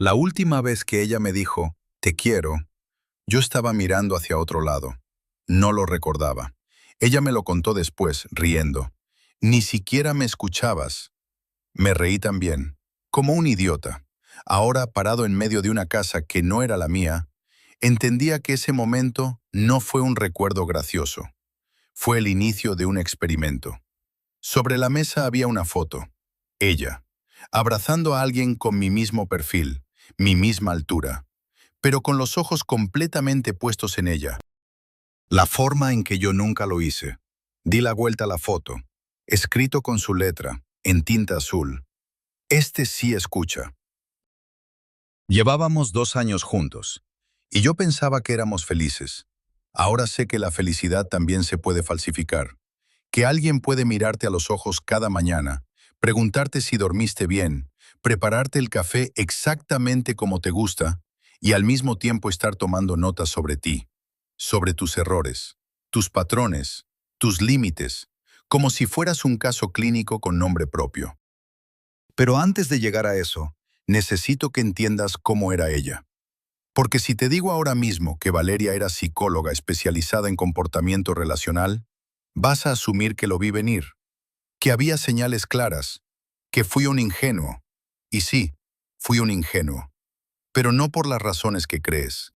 La última vez que ella me dijo, te quiero, yo estaba mirando hacia otro lado. No lo recordaba. Ella me lo contó después, riendo. Ni siquiera me escuchabas. Me reí también, como un idiota. Ahora, parado en medio de una casa que no era la mía, entendía que ese momento no fue un recuerdo gracioso. Fue el inicio de un experimento. Sobre la mesa había una foto. Ella, abrazando a alguien con mi mismo perfil, mi misma altura, pero con los ojos completamente puestos en ella. La forma en que yo nunca lo hice. Di la vuelta a la foto, escrito con su letra, en tinta azul. Este sí escucha. Llevábamos 2 años juntos, y yo pensaba que éramos felices. Ahora sé que la felicidad también se puede falsificar, que alguien puede mirarte a los ojos cada mañana, preguntarte si dormiste bien, prepararte el café exactamente como te gusta, y al mismo tiempo estar tomando notas sobre ti, sobre tus errores, tus patrones, tus límites, como si fueras un caso clínico con nombre propio. Pero antes de llegar a eso, necesito que entiendas cómo era ella. Porque si te digo ahora mismo que Valeria era psicóloga especializada en comportamiento relacional, vas a asumir que lo vi venir, que había señales claras, que fui un ingenuo. Y sí, fui un ingenuo, pero no por las razones que crees.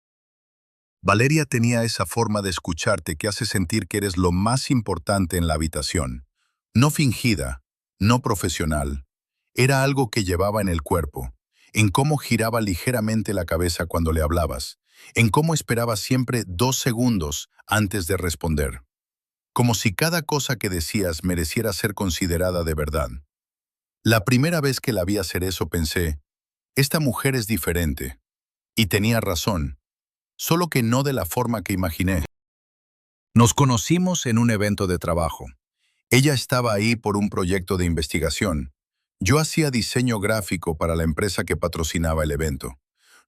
Valeria tenía esa forma de escucharte que hace sentir que eres lo más importante en la habitación. No fingida, no profesional. Era algo que llevaba en el cuerpo, en cómo giraba ligeramente la cabeza cuando le hablabas, en cómo esperaba siempre 2 segundos antes de responder. Como si cada cosa que decías mereciera ser considerada de verdad. La primera vez que la vi hacer eso pensé, esta mujer es diferente. Y tenía razón, solo que no de la forma que imaginé. Nos conocimos en un evento de trabajo. Ella estaba ahí por un proyecto de investigación. Yo hacía diseño gráfico para la empresa que patrocinaba el evento.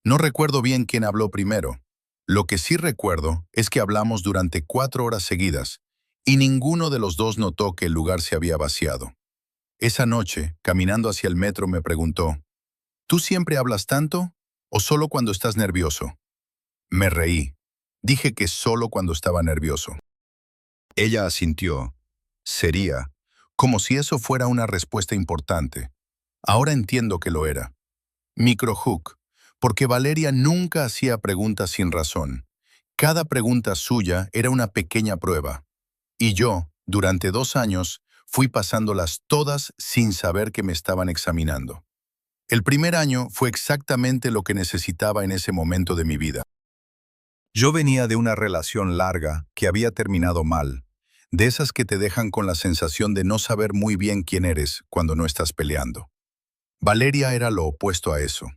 No recuerdo bien quién habló primero. Lo que sí recuerdo es que hablamos durante 4 horas seguidas y ninguno de los dos notó que el lugar se había vaciado. Esa noche, caminando hacia el metro, me preguntó, ¿tú siempre hablas tanto o solo cuando estás nervioso? Me reí. Dije que solo cuando estaba nervioso. Ella asintió. Sería, como si eso fuera una respuesta importante. Ahora entiendo que lo era. Microhook, porque Valeria nunca hacía preguntas sin razón. Cada pregunta suya era una pequeña prueba. Y yo, durante 2 años, fui pasándolas todas sin saber que me estaban examinando. El primer año fue exactamente lo que necesitaba en ese momento de mi vida. Yo venía de una relación larga que había terminado mal, de esas que te dejan con la sensación de no saber muy bien quién eres cuando no estás peleando. Valeria era lo opuesto a eso.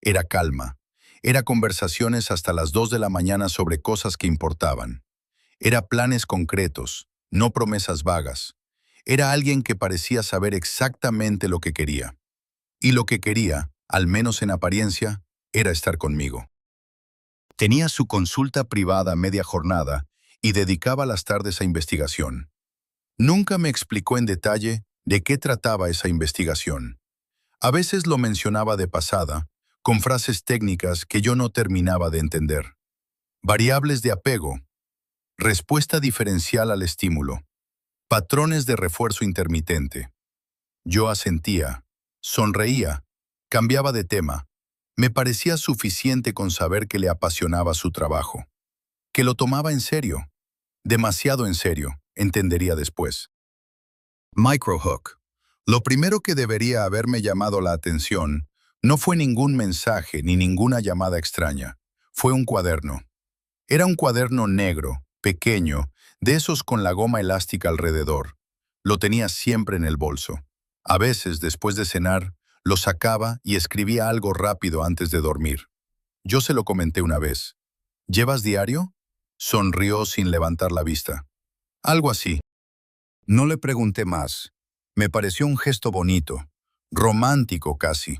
Era calma. Era conversaciones hasta las 2 de la mañana sobre cosas que importaban. Era planes concretos, no promesas vagas. Era alguien que parecía saber exactamente lo que quería. Y lo que quería, al menos en apariencia, era estar conmigo. Tenía su consulta privada a media jornada y dedicaba las tardes a investigación. Nunca me explicó en detalle de qué trataba esa investigación. A veces lo mencionaba de pasada, con frases técnicas que yo no terminaba de entender. Variables de apego, respuesta diferencial al estímulo, patrones de refuerzo intermitente. Yo asentía, sonreía, cambiaba de tema. Me parecía suficiente con saber que le apasionaba su trabajo, que lo tomaba en serio, demasiado en serio, entendería después. Microhook. Lo primero que debería haberme llamado la atención no fue ningún mensaje ni ninguna llamada extraña. Fue un cuaderno. Era un cuaderno negro, pequeño, de esos con la goma elástica alrededor. Lo tenía siempre en el bolso. A veces, después de cenar, lo sacaba y escribía algo rápido antes de dormir. Yo se lo comenté una vez. ¿Llevas diario? Sonrió sin levantar la vista. Algo así. No le pregunté más. Me pareció un gesto bonito, romántico casi.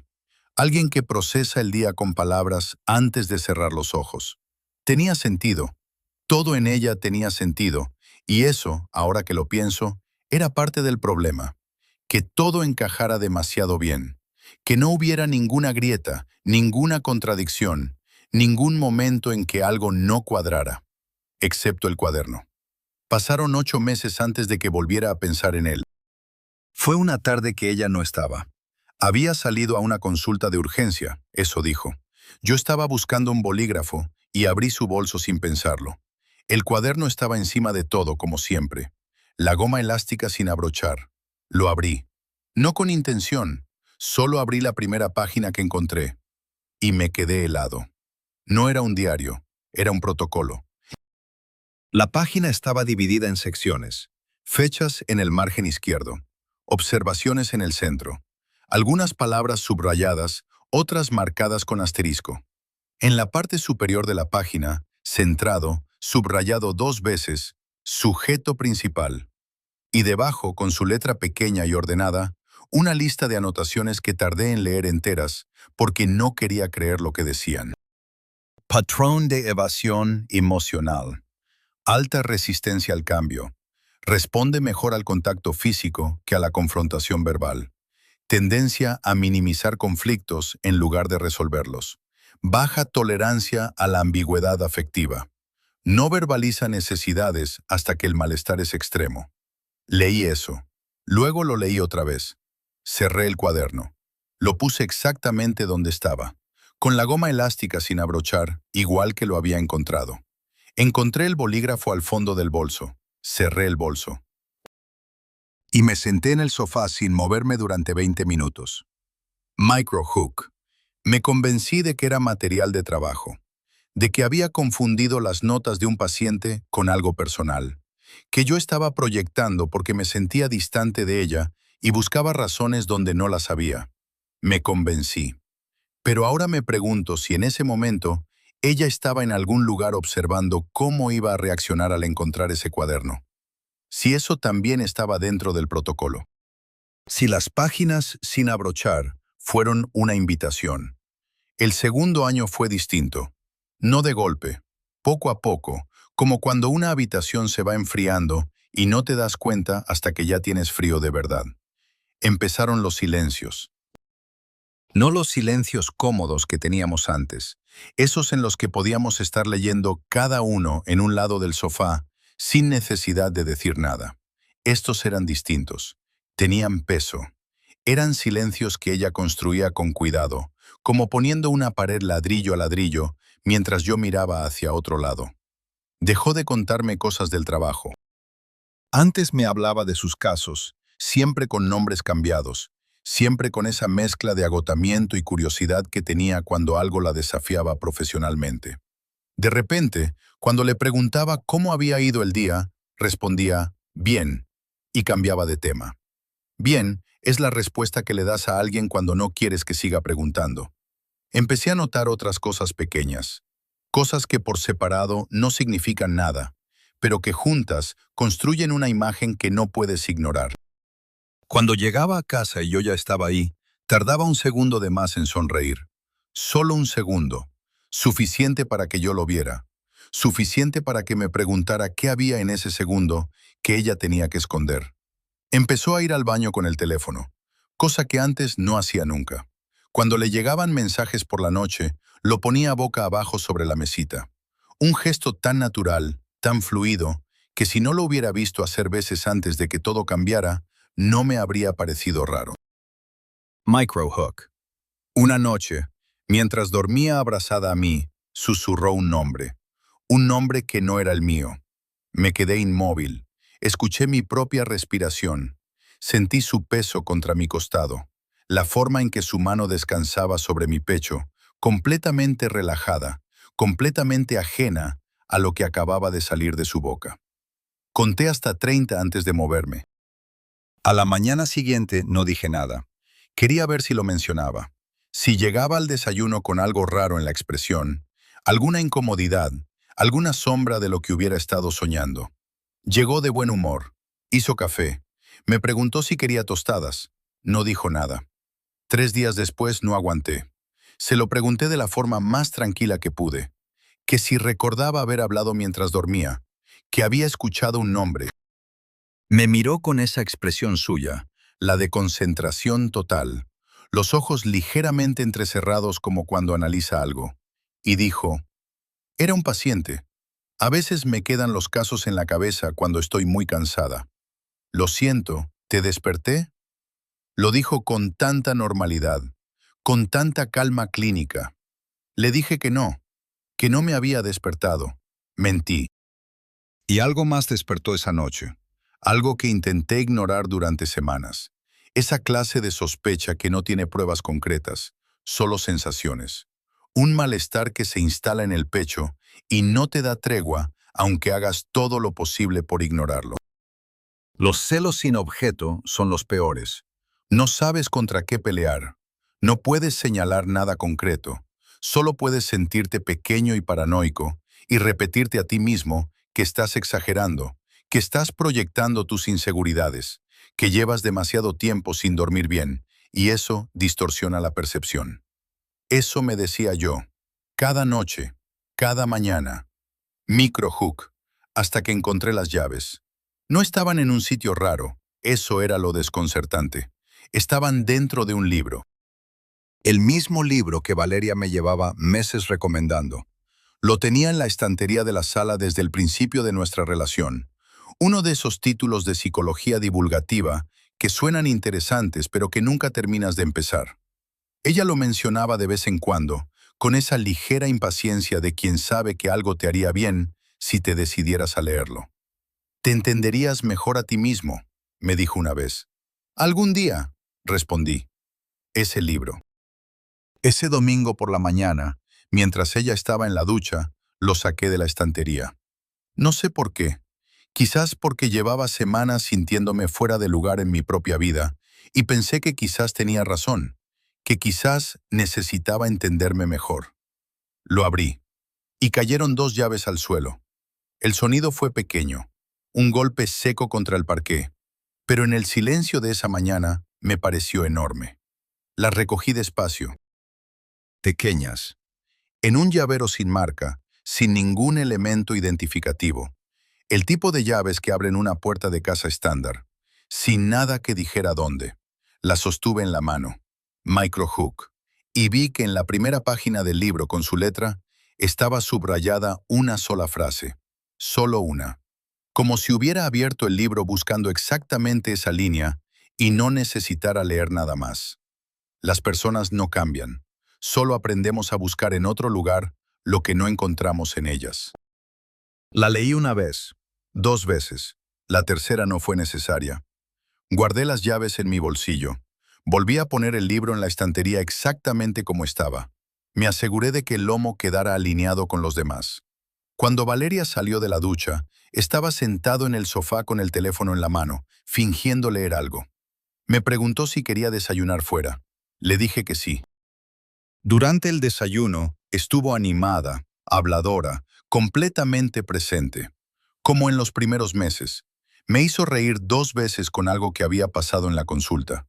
Alguien que procesa el día con palabras antes de cerrar los ojos. Tenía sentido. Todo en ella tenía sentido. Y eso, ahora que lo pienso, era parte del problema. Que todo encajara demasiado bien. Que no hubiera ninguna grieta, ninguna contradicción, ningún momento en que algo no cuadrara, excepto el cuaderno. Pasaron 8 meses antes de que volviera a pensar en él. Fue una tarde que ella no estaba. Había salido a una consulta de urgencia, eso dijo. Yo estaba buscando un bolígrafo y abrí su bolso sin pensarlo. El cuaderno estaba encima de todo, como siempre. La goma elástica sin abrochar. Lo abrí. No con intención, solo abrí la primera página que encontré. Y me quedé helado. No era un diario, era un protocolo. La página estaba dividida en secciones. Fechas en el margen izquierdo. Observaciones en el centro. Algunas palabras subrayadas, otras marcadas con asterisco. En la parte superior de la página, centrado, subrayado 2 veces, sujeto principal. Y debajo, con su letra pequeña y ordenada, una lista de anotaciones que tardé en leer enteras porque no quería creer lo que decían. Patrón de evasión emocional. Alta resistencia al cambio. Responde mejor al contacto físico que a la confrontación verbal. Tendencia a minimizar conflictos en lugar de resolverlos. Baja tolerancia a la ambigüedad afectiva. No verbaliza necesidades hasta que el malestar es extremo. Leí eso. Luego lo leí otra vez. Cerré el cuaderno. Lo puse exactamente donde estaba, con la goma elástica sin abrochar, igual que lo había encontrado. Encontré el bolígrafo al fondo del bolso. Cerré el bolso. Y me senté en el sofá sin moverme durante 20 minutos. Microhook. Me convencí de que era material de trabajo, de que había confundido las notas de un paciente con algo personal, que yo estaba proyectando porque me sentía distante de ella y buscaba razones donde no las había. Me convencí. Pero ahora me pregunto si en ese momento ella estaba en algún lugar observando cómo iba a reaccionar al encontrar ese cuaderno. Si eso también estaba dentro del protocolo. Si las páginas sin abrochar fueron una invitación. El segundo año fue distinto. No de golpe, poco a poco, como cuando una habitación se va enfriando y no te das cuenta hasta que ya tienes frío de verdad. Empezaron los silencios. No los silencios cómodos que teníamos antes, esos en los que podíamos estar leyendo cada uno en un lado del sofá, sin necesidad de decir nada. Estos eran distintos, tenían peso. Eran silencios que ella construía con cuidado, como poniendo una pared ladrillo a ladrillo, mientras yo miraba hacia otro lado. Dejó de contarme cosas del trabajo. Antes me hablaba de sus casos, siempre con nombres cambiados, siempre con esa mezcla de agotamiento y curiosidad que tenía cuando algo la desafiaba profesionalmente. De repente, cuando le preguntaba cómo había ido el día, respondía, bien, y cambiaba de tema. Bien es la respuesta que le das a alguien cuando no quieres que siga preguntando. Empecé a notar otras cosas pequeñas, cosas que por separado no significan nada, pero que juntas construyen una imagen que no puedes ignorar. Cuando llegaba a casa y yo ya estaba ahí, tardaba un segundo de más en sonreír. Solo un segundo. Suficiente para que yo lo viera. Suficiente para que me preguntara qué había en ese segundo que ella tenía que esconder. Empezó a ir al baño con el teléfono, cosa que antes no hacía nunca. Cuando le llegaban mensajes por la noche, lo ponía boca abajo sobre la mesita. Un gesto tan natural, tan fluido, que si no lo hubiera visto hacer veces antes de que todo cambiara, no me habría parecido raro. Microhook. Una noche, mientras dormía abrazada a mí, susurró un nombre que no era el mío. Me quedé inmóvil, escuché mi propia respiración, sentí su peso contra mi costado, la forma en que su mano descansaba sobre mi pecho, completamente relajada, completamente ajena a lo que acababa de salir de su boca. Conté hasta 30 antes de moverme. A la mañana siguiente no dije nada. Quería ver si lo mencionaba. Si llegaba al desayuno con algo raro en la expresión, alguna incomodidad, alguna sombra de lo que hubiera estado soñando. Llegó de buen humor. Hizo café. Me preguntó si quería tostadas. No dijo nada. 3 días después no aguanté. Se lo pregunté de la forma más tranquila que pude. Que si recordaba haber hablado mientras dormía, que había escuchado un nombre. Me miró con esa expresión suya, la de concentración total. los ojos ligeramente entrecerrados como cuando analiza algo, y dijo, «Era un paciente. A veces me quedan los casos en la cabeza cuando estoy muy cansada. Lo siento, ¿te desperté?». Lo dijo con tanta normalidad, con tanta calma clínica. Le dije que no me había despertado. Mentí. Y algo más despertó esa noche, algo que intenté ignorar durante semanas. Esa clase de sospecha que no tiene pruebas concretas, solo sensaciones. Un malestar que se instala en el pecho y no te da tregua aunque hagas todo lo posible por ignorarlo. Los celos sin objeto son los peores. No sabes contra qué pelear. No puedes señalar nada concreto. Solo puedes sentirte pequeño y paranoico y repetirte a ti mismo que estás exagerando, que estás proyectando tus inseguridades, que llevas demasiado tiempo sin dormir bien y eso distorsiona la percepción. Eso me decía yo, cada noche, cada mañana. Microhook, hasta que encontré las llaves. No estaban en un sitio raro, eso era lo desconcertante. Estaban dentro de un libro. El mismo libro que Valeria me llevaba meses recomendando. Lo tenía en la estantería de la sala desde el principio de nuestra relación. Uno de esos títulos de psicología divulgativa que suenan interesantes pero que nunca terminas de empezar. Ella lo mencionaba de vez en cuando, con esa ligera impaciencia de quien sabe que algo te haría bien si te decidieras a leerlo. «Te entenderías mejor a ti mismo», me dijo una vez. «Algún día», respondí. Ese libro. Ese domingo por la mañana, mientras ella estaba en la ducha, lo saqué de la estantería. No sé por qué. Quizás porque llevaba semanas sintiéndome fuera de lugar en mi propia vida y pensé que quizás tenía razón, que quizás necesitaba entenderme mejor. Lo abrí y cayeron 2 llaves al suelo. El sonido fue pequeño, un golpe seco contra el parqué, pero en el silencio de esa mañana me pareció enorme. Las recogí despacio, pequeñas, en un llavero sin marca, sin ningún elemento identificativo. El tipo de llaves que abren una puerta de casa estándar, sin nada que dijera dónde. La sostuve en la mano, Microhook, y vi que en la primera página del libro con su letra estaba subrayada una sola frase, solo una. Como si hubiera abierto el libro buscando exactamente esa línea y no necesitara leer nada más. Las personas no cambian, solo aprendemos a buscar en otro lugar lo que no encontramos en ellas. La leí una vez, 2 veces, la tercera no fue necesaria. Guardé las llaves en mi bolsillo. Volví a poner el libro en la estantería exactamente como estaba. Me aseguré de que el lomo quedara alineado con los demás. Cuando Valeria salió de la ducha, estaba sentado en el sofá con el teléfono en la mano, fingiendo leer algo. Me preguntó si quería desayunar fuera. Le dije que sí. Durante el desayuno, estuvo animada, habladora, completamente presente. Como en los primeros meses. Me hizo reír 2 veces con algo que había pasado en la consulta.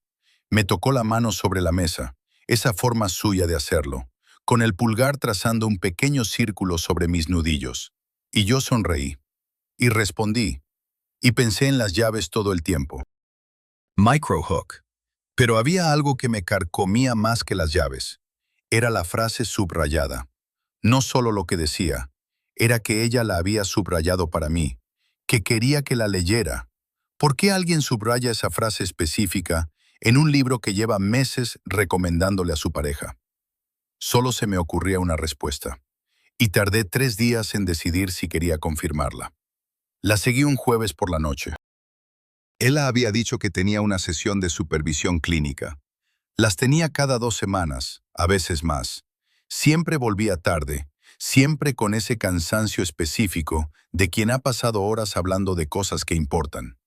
Me tocó la mano sobre la mesa, esa forma suya de hacerlo, con el pulgar trazando un pequeño círculo sobre mis nudillos. Y yo sonreí. Y respondí. Y pensé en las llaves todo el tiempo. Microhook. Pero había algo que me carcomía más que las llaves. Era la frase subrayada. No solo lo que decía, era que ella la había subrayado para mí, que quería que la leyera. ¿Por qué alguien subraya esa frase específica en un libro que lleva meses recomendándole a su pareja? Solo se me ocurría una respuesta, y tardé 3 días en decidir si quería confirmarla. La seguí un jueves por la noche. Él había dicho que tenía una sesión de supervisión clínica. Las tenía cada 2 semanas, a veces más. Siempre volvía tarde, siempre con ese cansancio específico de quien ha pasado horas hablando de cosas que importan.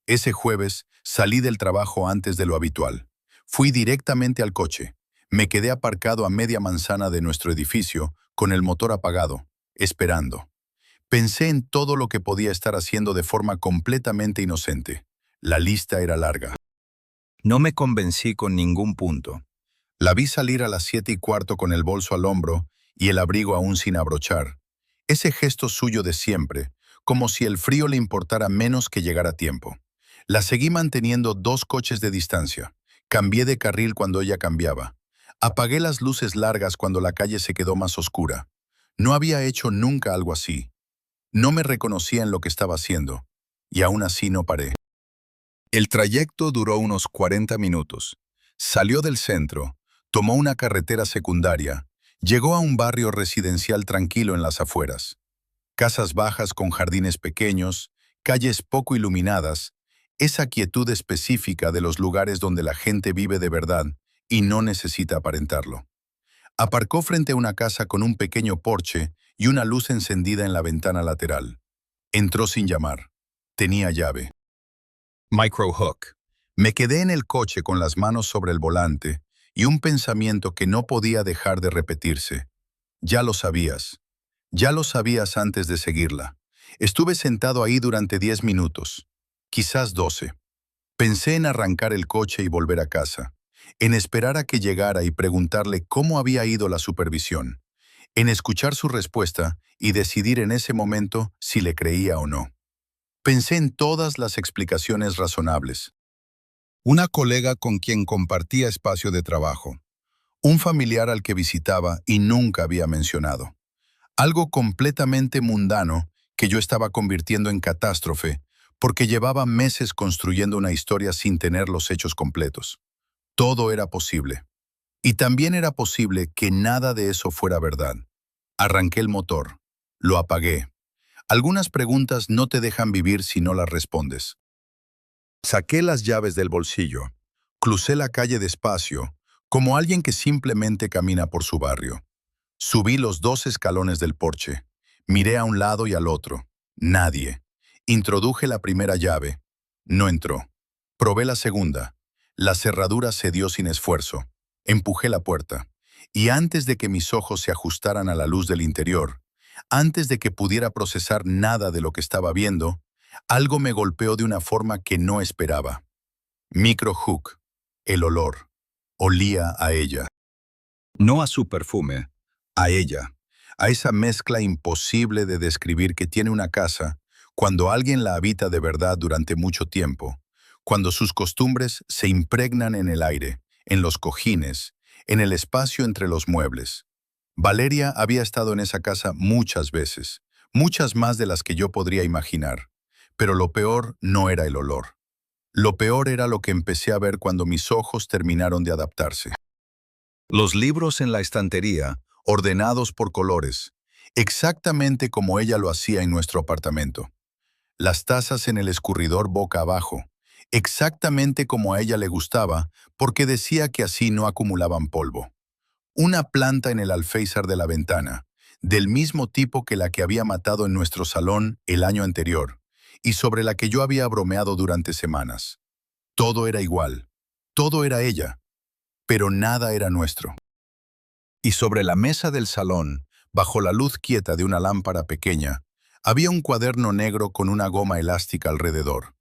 Ese jueves salí del trabajo antes de lo habitual. Fui directamente al coche. Me quedé aparcado a media manzana de nuestro edificio, con el motor apagado, esperando. Pensé en todo lo que podía estar haciendo de forma completamente inocente. La lista era larga. No me convencí con ningún punto. La vi salir a las 7:15 con el bolso al hombro y el abrigo aún sin abrochar. Ese gesto suyo de siempre, como si el frío le importara menos que llegar a tiempo. La seguí manteniendo 2 coches de distancia, Cambié de carril cuando ella cambiaba. Apagué las luces largas cuando la calle se quedó más oscura. No había hecho nunca algo así. No me reconocía en lo que estaba haciendo. Y aún así no paré. El trayecto duró unos 40 minutos. Salió del centro, tomó una carretera secundaria, llegó a un barrio residencial tranquilo en las afueras. Casas bajas con jardines pequeños, calles poco iluminadas, esa quietud específica de los lugares donde la gente vive de verdad y no necesita aparentarlo. Aparcó frente a una casa con un pequeño porche y una luz encendida en la ventana lateral. Entró sin llamar. Tenía llave. Microhook. Me quedé en el coche con las manos sobre el volante y un pensamiento que no podía dejar de repetirse. Ya lo sabías. Ya lo sabías antes de seguirla. Estuve sentado ahí durante 10 minutos, quizás 12. Pensé en arrancar el coche y volver a casa, en esperar a que llegara y preguntarle cómo había ido la supervisión, en escuchar su respuesta y decidir en ese momento si le creía o no. Pensé en todas las explicaciones razonables. Una colega con quien compartía espacio de trabajo, un familiar al que visitaba y nunca había mencionado. Algo completamente mundano que yo estaba convirtiendo en catástrofe porque llevaba meses construyendo una historia sin tener los hechos completos. Todo era posible. Y también era posible que nada de eso fuera verdad. Arranqué el motor. Lo apagué. Algunas preguntas no te dejan vivir si no las respondes. Saqué las llaves del bolsillo. Crucé la calle despacio, como alguien que simplemente camina por su barrio. Subí los 2 escalones del porche. Miré a un lado y al otro. Nadie. Introduje la primera llave. No entró. Probé la segunda. La cerradura cedió sin esfuerzo. Empujé la puerta. Y antes de que mis ojos se ajustaran a la luz del interior, antes de que pudiera procesar nada de lo que estaba viendo, algo me golpeó de una forma que no esperaba. Microhook. El olor. Olía a ella. No a su perfume. A ella, a esa mezcla imposible de describir que tiene una casa cuando alguien la habita de verdad durante mucho tiempo, cuando sus costumbres se impregnan en el aire, en los cojines, en el espacio entre los muebles. Valeria había estado en esa casa muchas veces, muchas más de las que yo podría imaginar, pero lo peor no era el olor. Lo peor era lo que empecé a ver cuando mis ojos terminaron de adaptarse. Los libros en la estantería, ordenados por colores, exactamente como ella lo hacía en nuestro apartamento. Las tazas en el escurridor boca abajo, exactamente como a ella le gustaba, porque decía que así no acumulaban polvo. Una planta en el alféizar de la ventana, del mismo tipo que la que había matado en nuestro salón el año anterior, y sobre la que yo había bromeado durante semanas. Todo era igual, todo era ella, pero nada era nuestro. Y sobre la mesa del salón, bajo la luz quieta de una lámpara pequeña, había un cuaderno negro con una goma elástica alrededor.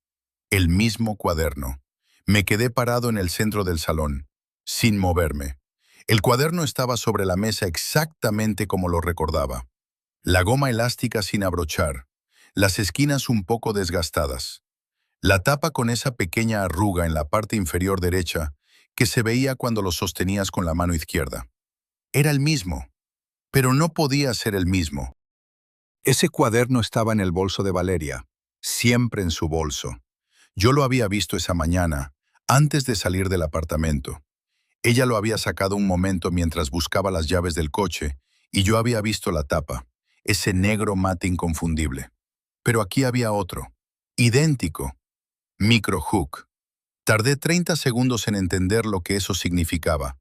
El mismo cuaderno. Me quedé parado en el centro del salón, sin moverme. El cuaderno estaba sobre la mesa exactamente como lo recordaba. La goma elástica sin abrochar, las esquinas un poco desgastadas. La tapa con esa pequeña arruga en la parte inferior derecha que se veía cuando lo sostenías con la mano izquierda. Era el mismo, pero no podía ser el mismo. Ese cuaderno estaba en el bolso de Valeria, siempre en su bolso. Yo lo había visto esa mañana, antes de salir del apartamento. Ella lo había sacado un momento mientras buscaba las llaves del coche, y yo había visto la tapa, ese negro mate inconfundible. Pero aquí había otro, idéntico, Microhook. Tardé 30 segundos en entender lo que eso significaba,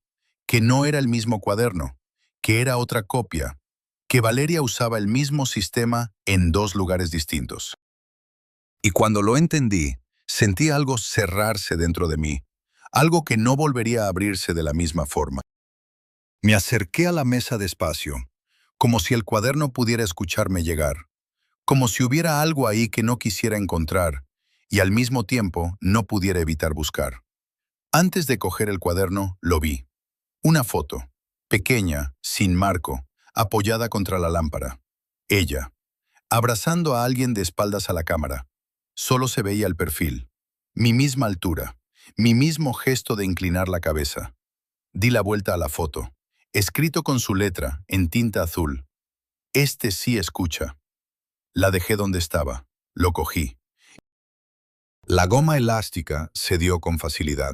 que no era el mismo cuaderno, que era otra copia, que Valeria usaba el mismo sistema en 2 lugares distintos. Y cuando lo entendí, sentí algo cerrarse dentro de mí, algo que no volvería a abrirse de la misma forma. Me acerqué a la mesa despacio, como si el cuaderno pudiera escucharme llegar, como si hubiera algo ahí que no quisiera encontrar y al mismo tiempo no pudiera evitar buscar. Antes de coger el cuaderno, lo vi. Una foto, pequeña, sin marco, apoyada contra la lámpara. Ella, abrazando a alguien de espaldas a la cámara. Solo se veía el perfil. Mi misma altura, Mi mismo gesto de inclinar la cabeza. Di la vuelta a la foto. Escrito con su letra, en tinta azul. Este sí escucha. La dejé donde estaba. Lo cogí. La goma elástica se dio con facilidad.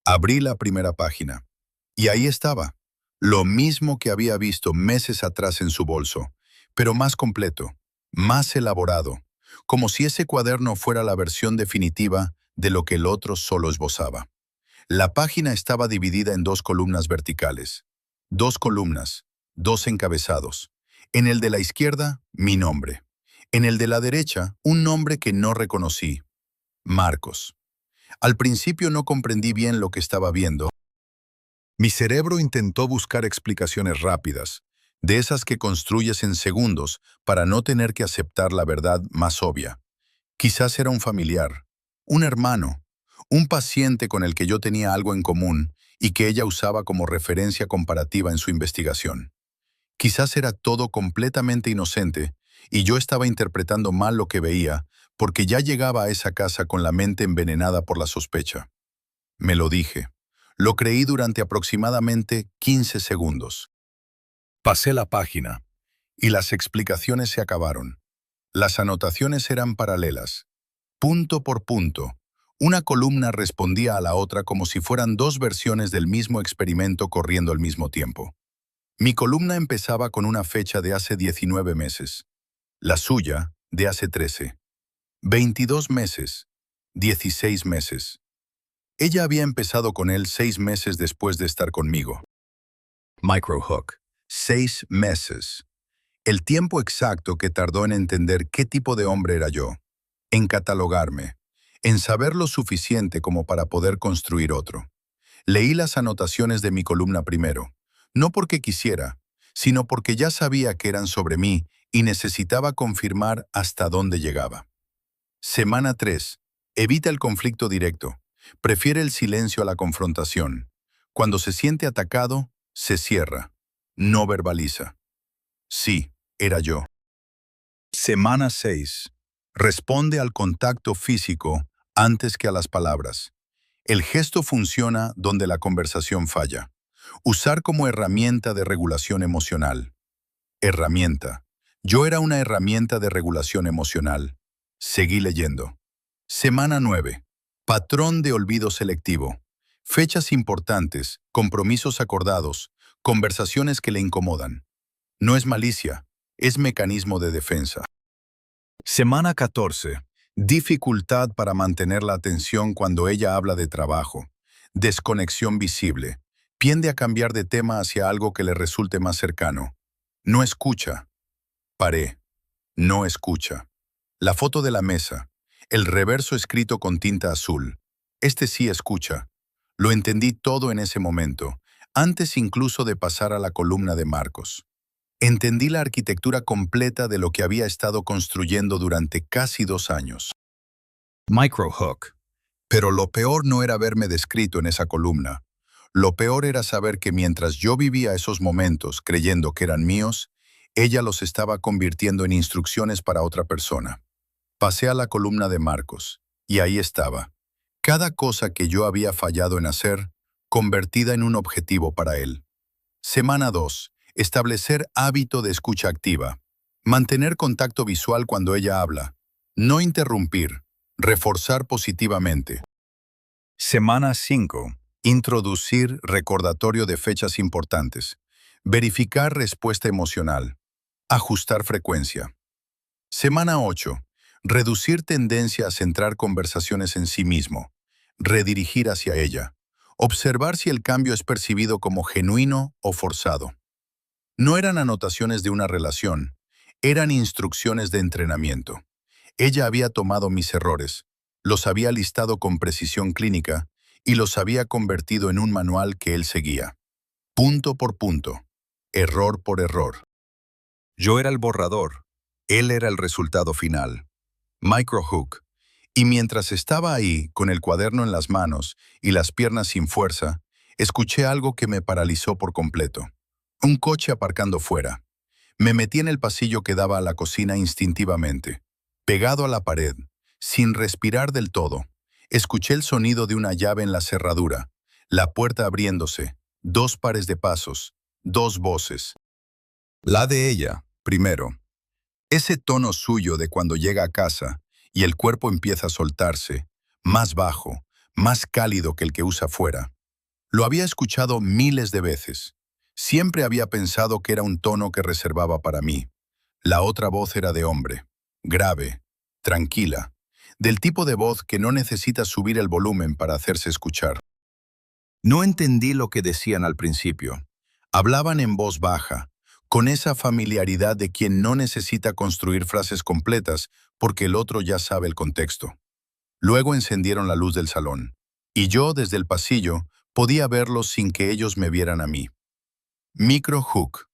Abrí la primera página. Y ahí estaba. Lo mismo que había visto meses atrás en su bolso, pero más completo, más elaborado, como si ese cuaderno fuera la versión definitiva de lo que el otro solo esbozaba. La página estaba dividida en dos columnas verticales. Dos columnas, dos encabezados. En el de la izquierda, mi nombre. En el de la derecha, un nombre que no reconocí. Marcos. Al principio no comprendí bien lo que estaba viendo. Mi cerebro intentó buscar explicaciones rápidas, de esas que construyes en segundos para no tener que aceptar la verdad más obvia. Quizás era un familiar, un hermano, un paciente con el que yo tenía algo en común y que ella usaba como referencia comparativa en su investigación. Quizás era todo completamente inocente y yo estaba interpretando mal lo que veía porque ya llegaba a esa casa con la mente envenenada por la sospecha. Me lo dije. Lo creí durante aproximadamente 15 segundos. Pasé la página y las explicaciones se acabaron. Las anotaciones eran paralelas. Punto por punto, una columna respondía a la otra como si fueran dos versiones del mismo experimento corriendo al mismo tiempo. Mi columna empezaba con una fecha de hace 19 meses, la suya de hace 13, 22 meses, 16 meses. Ella había empezado con él 6 meses después de estar conmigo. Microhook. 6 meses. El tiempo exacto que tardó en entender qué tipo de hombre era yo, en catalogarme, en saber lo suficiente como para poder construir otro. Leí las anotaciones de mi columna primero, no porque quisiera, sino porque ya sabía que eran sobre mí y necesitaba confirmar hasta dónde llegaba. Semana 3. Evita el conflicto directo. Prefiere el silencio a la confrontación. Cuando se siente atacado, se cierra. No verbaliza. Sí, era yo. Semana 6. Responde al contacto físico antes que a las palabras. El gesto funciona donde la conversación falla. Usar como herramienta de regulación emocional. Herramienta. Yo era una herramienta de regulación emocional. Seguí leyendo. Semana 9. Patrón de olvido selectivo. Fechas importantes, compromisos acordados, conversaciones que le incomodan. No es malicia, es mecanismo de defensa. Semana 14. Dificultad para mantener la atención cuando ella habla de trabajo. Desconexión visible. Tiende a cambiar de tema hacia algo que le resulte más cercano. No escucha. Paré. No escucha. La foto de la mesa. El reverso escrito con tinta azul. Este sí escucha. Lo entendí todo en ese momento, antes incluso de pasar a la columna de Marcos. Entendí la arquitectura completa de lo que había estado construyendo durante casi 2 años. Microhook. Pero lo peor no era verme descrito en esa columna. Lo peor era saber que mientras yo vivía esos momentos creyendo que eran míos, ella los estaba convirtiendo en instrucciones para otra persona. Pasé a la columna de Marcos, y ahí estaba. Cada cosa que yo había fallado en hacer, convertida en un objetivo para él. Semana 2. Establecer hábito de escucha activa. Mantener contacto visual cuando ella habla. No interrumpir. Reforzar positivamente. Semana 5. Introducir recordatorio de fechas importantes. Verificar respuesta emocional. Ajustar frecuencia. Semana 8. Reducir tendencia a centrar conversaciones en sí mismo. Redirigir hacia ella. Observar si el cambio es percibido como genuino o forzado. No eran anotaciones de una relación, eran instrucciones de entrenamiento. Ella había tomado mis errores, los había listado con precisión clínica y los había convertido en un manual que él seguía. Punto por punto, error por error. Yo era el borrador, él era el resultado final. Microhook. Y mientras estaba ahí, con el cuaderno en las manos y las piernas sin fuerza, escuché algo que me paralizó por completo. Un coche aparcando fuera. Me metí en el pasillo que daba a la cocina instintivamente, pegado a la pared, sin respirar del todo. Escuché el sonido de una llave en la cerradura, la puerta abriéndose, 2 pares de pasos, 2 voces. La de ella, primero. Ese tono suyo de cuando llega a casa y el cuerpo empieza a soltarse, más bajo, más cálido que el que usa fuera. Lo había escuchado miles de veces. Siempre había pensado que era un tono que reservaba para mí. La otra voz era de hombre, grave, tranquila, del tipo de voz que no necesita subir el volumen para hacerse escuchar. No entendí lo que decían al principio. Hablaban en voz baja, con esa familiaridad de quien no necesita construir frases completas porque el otro ya sabe el contexto. Luego encendieron la luz del salón, y yo desde el pasillo podía verlos sin que ellos me vieran a mí. Micro Hook.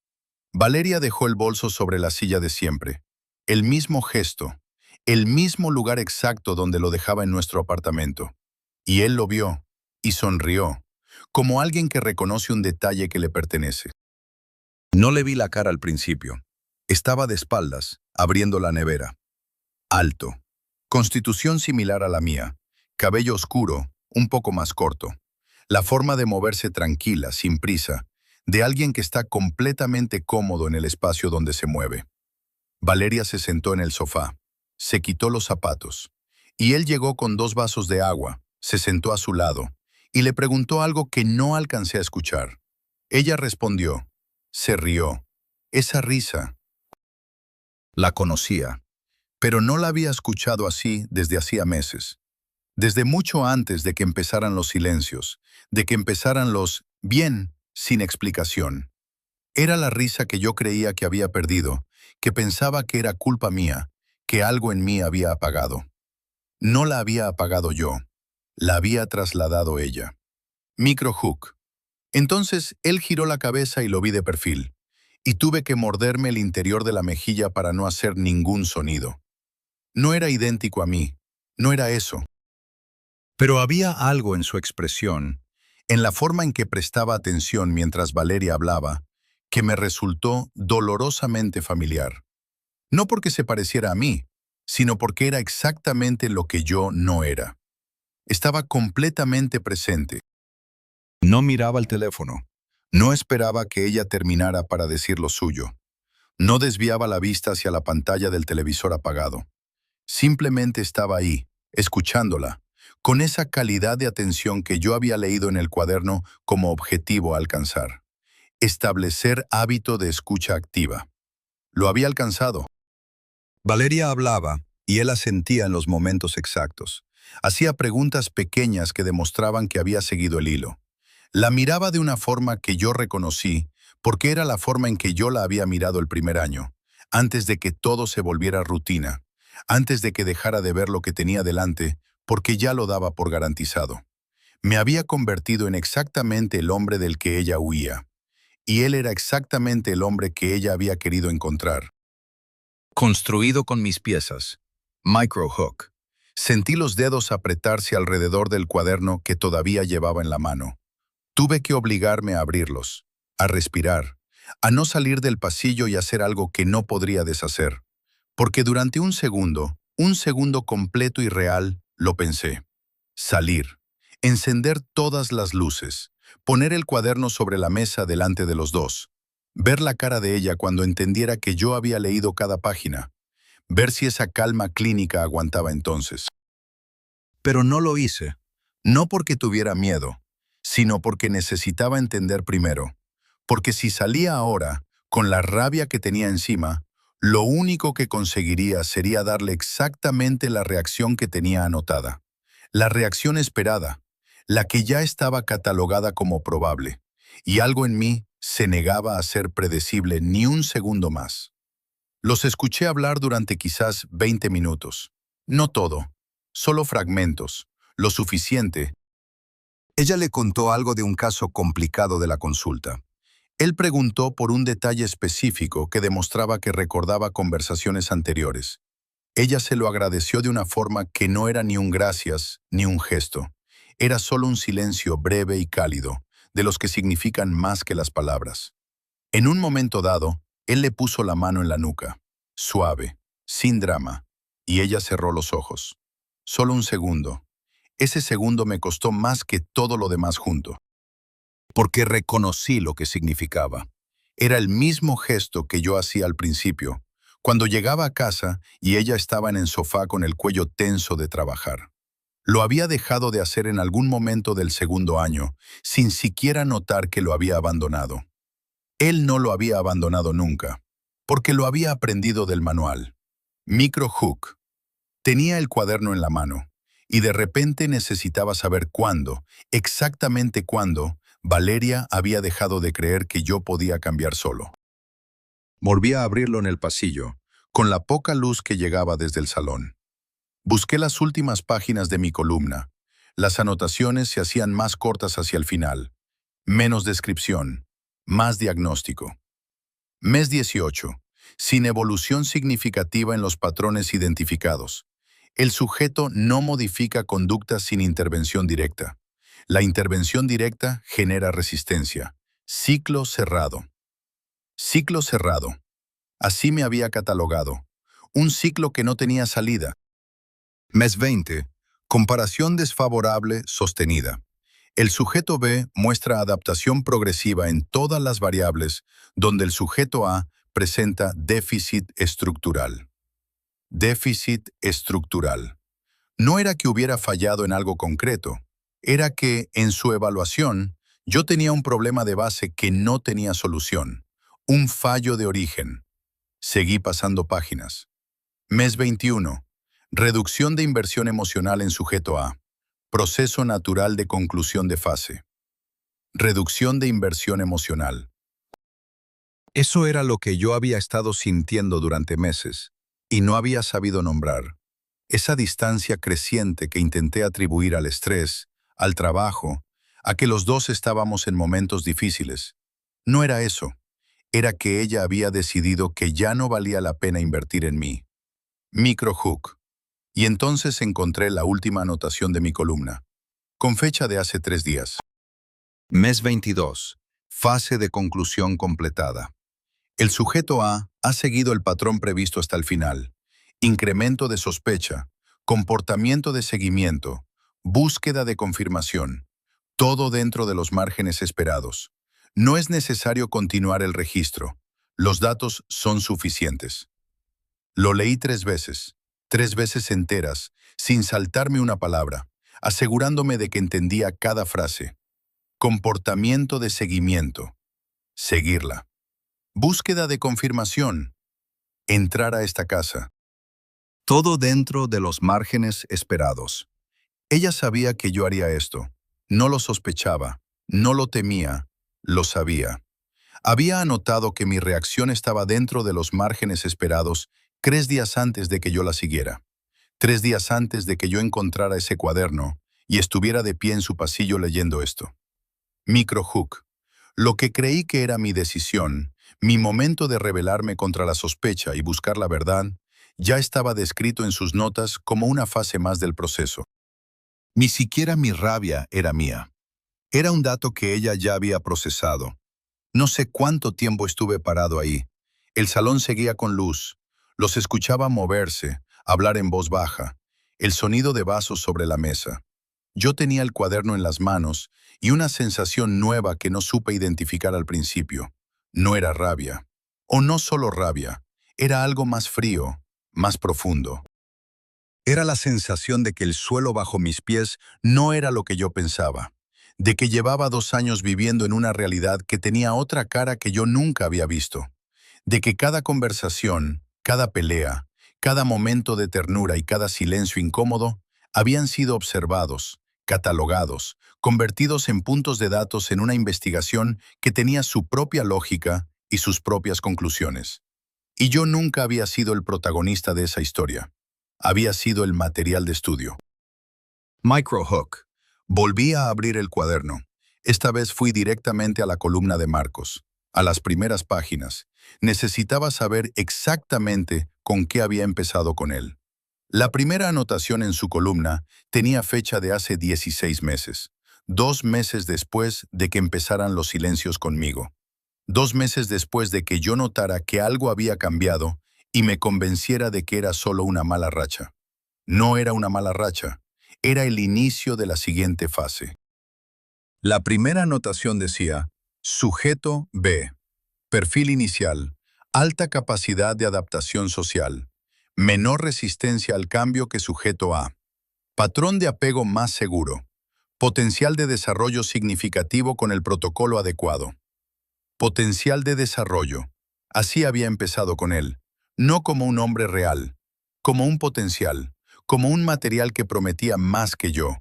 Valeria dejó el bolso sobre la silla de siempre. El mismo gesto, el mismo lugar exacto donde lo dejaba en nuestro apartamento. Y él lo vio, y sonrió, como alguien que reconoce un detalle que le pertenece. No le vi la cara al principio. Estaba de espaldas, abriendo la nevera. Alto. Constitución similar a la mía. Cabello oscuro, un poco más corto. La forma de moverse tranquila, sin prisa, de alguien que está completamente cómodo en el espacio donde se mueve. Valeria se sentó en el sofá, se quitó los zapatos, y él llegó con 2 vasos de agua, se sentó a su lado, y le preguntó algo que no alcancé a escuchar. Ella respondió, se rió. Esa risa. La conocía, pero no la había escuchado así desde hacía meses. Desde mucho antes de que empezaran los silencios, de que empezaran los bien sin explicación. Era la risa que yo creía que había perdido, que pensaba que era culpa mía, que algo en mí había apagado. No la había apagado yo, la había trasladado ella. Micro Hook. Entonces él giró la cabeza y lo vi de perfil, y tuve que morderme el interior de la mejilla para no hacer ningún sonido. No era idéntico a mí, no era eso. Pero había algo en su expresión, en la forma en que prestaba atención mientras Valeria hablaba, que me resultó dolorosamente familiar. No porque se pareciera a mí, sino porque era exactamente lo que yo no era. Estaba completamente presente. No miraba el teléfono. No esperaba que ella terminara para decir lo suyo. No desviaba la vista hacia la pantalla del televisor apagado. Simplemente estaba ahí, escuchándola, con esa calidad de atención que yo había leído en el cuaderno como objetivo a alcanzar. Establecer hábito de escucha activa. Lo había alcanzado. Valeria hablaba, y él asentía en los momentos exactos. Hacía preguntas pequeñas que demostraban que había seguido el hilo. La miraba de una forma que yo reconocí, porque era la forma en que yo la había mirado el primer año, antes de que todo se volviera rutina, antes de que dejara de ver lo que tenía delante, porque ya lo daba por garantizado. Me había convertido en exactamente el hombre del que ella huía, y él era exactamente el hombre que ella había querido encontrar. Construido con mis piezas. Micro Hook. Sentí los dedos apretarse alrededor del cuaderno que todavía llevaba en la mano. Tuve que obligarme a abrirlos, a respirar, a no salir del pasillo y hacer algo que no podría deshacer. Porque durante un segundo completo y real, lo pensé. Salir, encender todas las luces, poner el cuaderno sobre la mesa delante de los dos, ver la cara de ella cuando entendiera que yo había leído cada página, ver si esa calma clínica aguantaba entonces. Pero no lo hice, no porque tuviera miedo, sino porque necesitaba entender primero. Porque si salía ahora, con la rabia que tenía encima, lo único que conseguiría sería darle exactamente la reacción que tenía anotada. La reacción esperada, la que ya estaba catalogada como probable. Y algo en mí se negaba a ser predecible ni un segundo más. Los escuché hablar durante quizás 20 minutos. No todo, solo fragmentos, lo suficiente. Ella le contó algo de un caso complicado de la consulta. Él preguntó por un detalle específico que demostraba que recordaba conversaciones anteriores. Ella se lo agradeció de una forma que no era ni un gracias ni un gesto. Era solo un silencio breve y cálido, de los que significan más que las palabras. En un momento dado, él le puso la mano en la nuca, suave, sin drama, y ella cerró los ojos. Solo un segundo. Ese segundo me costó más que todo lo demás junto, porque reconocí lo que significaba. Era el mismo gesto que yo hacía al principio, cuando llegaba a casa y ella estaba en el sofá con el cuello tenso de trabajar. Lo había dejado de hacer en algún momento del segundo año, sin siquiera notar que lo había abandonado. Él no lo había abandonado nunca, porque lo había aprendido del manual. Micro Hook. Tenía el cuaderno en la mano, y de repente necesitaba saber cuándo, exactamente cuándo, Valeria había dejado de creer que yo podía cambiar solo. Volví a abrirlo en el pasillo, con la poca luz que llegaba desde el salón. Busqué las últimas páginas de mi columna. Las anotaciones se hacían más cortas hacia el final. Menos descripción, más diagnóstico. Mes 18. Sin evolución significativa en los patrones identificados. El sujeto no modifica conductas sin intervención directa. La intervención directa genera resistencia. Ciclo cerrado. Ciclo cerrado. Así me había catalogado. Un ciclo que no tenía salida. Mes 20. Comparación desfavorable sostenida. El sujeto B muestra adaptación progresiva en todas las variables, donde el sujeto A presenta déficit estructural. Déficit estructural. No era que hubiera fallado en algo concreto, era que, en su evaluación, yo tenía un problema de base que no tenía solución, un fallo de origen. Seguí pasando páginas. Mes 21. Reducción de inversión emocional en sujeto A. Proceso natural de conclusión de fase. Reducción de inversión emocional. Eso era lo que yo había estado sintiendo durante meses, y no había sabido nombrar. Esa distancia creciente que intenté atribuir al estrés, al trabajo, a que los dos estábamos en momentos difíciles. No era eso, era que ella había decidido que ya no valía la pena invertir en mí. Micro Hook. Y entonces encontré la última anotación de mi columna, con fecha de hace 3 días. Mes 22. Fase de conclusión completada. El sujeto A ha seguido el patrón previsto hasta el final. Incremento de sospecha, comportamiento de seguimiento, búsqueda de confirmación. Todo dentro de los márgenes esperados. No es necesario continuar el registro. Los datos son suficientes. Lo leí 3 veces enteras, sin saltarme una palabra, asegurándome de que entendía cada frase. Comportamiento de seguimiento. Seguirla. Búsqueda de confirmación. Entrar a esta casa. Todo dentro de los márgenes esperados. Ella sabía que yo haría esto. No lo sospechaba, no lo temía, lo sabía. Había anotado que mi reacción estaba dentro de los márgenes esperados 3 días antes de que yo la siguiera. 3 días antes de que yo encontrara ese cuaderno y estuviera de pie en su pasillo leyendo esto. Micro Hook. Lo que creí que era mi decisión, mi momento de rebelarme contra la sospecha y buscar la verdad, ya estaba descrito en sus notas como una fase más del proceso. Ni siquiera mi rabia era mía. Era un dato que ella ya había procesado. No sé cuánto tiempo estuve parado ahí. El salón seguía con luz. Los escuchaba moverse, hablar en voz baja, el sonido de vasos sobre la mesa. Yo tenía el cuaderno en las manos y una sensación nueva que no supe identificar al principio. No era rabia. O no solo rabia, era algo más frío, más profundo. Era la sensación de que el suelo bajo mis pies no era lo que yo pensaba, de que llevaba 2 años viviendo en una realidad que tenía otra cara que yo nunca había visto, de que cada conversación, cada pelea, cada momento de ternura y cada silencio incómodo habían sido observados, catalogados, convertidos en puntos de datos en una investigación que tenía su propia lógica y sus propias conclusiones. Y yo nunca había sido el protagonista de esa historia. Había sido el material de estudio. Micro Hook. Volví a abrir el cuaderno. Esta vez fui directamente a la columna de Marcos, a las primeras páginas. Necesitaba saber exactamente con qué había empezado con él. La primera anotación en su columna tenía fecha de hace 16 meses, 2 meses después de que empezaran los silencios conmigo. 2 meses después de que yo notara que algo había cambiado y me convenciera de que era solo una mala racha. No era una mala racha, Era el inicio de la siguiente fase. La primera anotación decía, sujeto B, perfil inicial, alta capacidad de adaptación social, menor resistencia al cambio que sujeto A, patrón de apego más seguro, potencial de desarrollo significativo con el protocolo adecuado. Potencial de desarrollo. Así había empezado con él, no como un hombre real, como un potencial, como un material que prometía más que yo.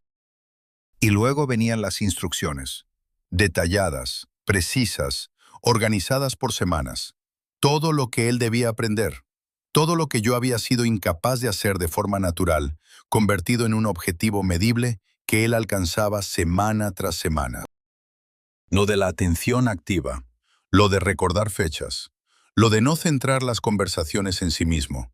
Y luego venían las instrucciones, detalladas, precisas, organizadas por semanas. Todo lo que él debía aprender, todo lo que yo había sido incapaz de hacer de forma natural, convertido en un objetivo medible que él alcanzaba semana tras semana. Lo de la atención activa, lo de recordar fechas, lo de no centrar las conversaciones en sí mismo,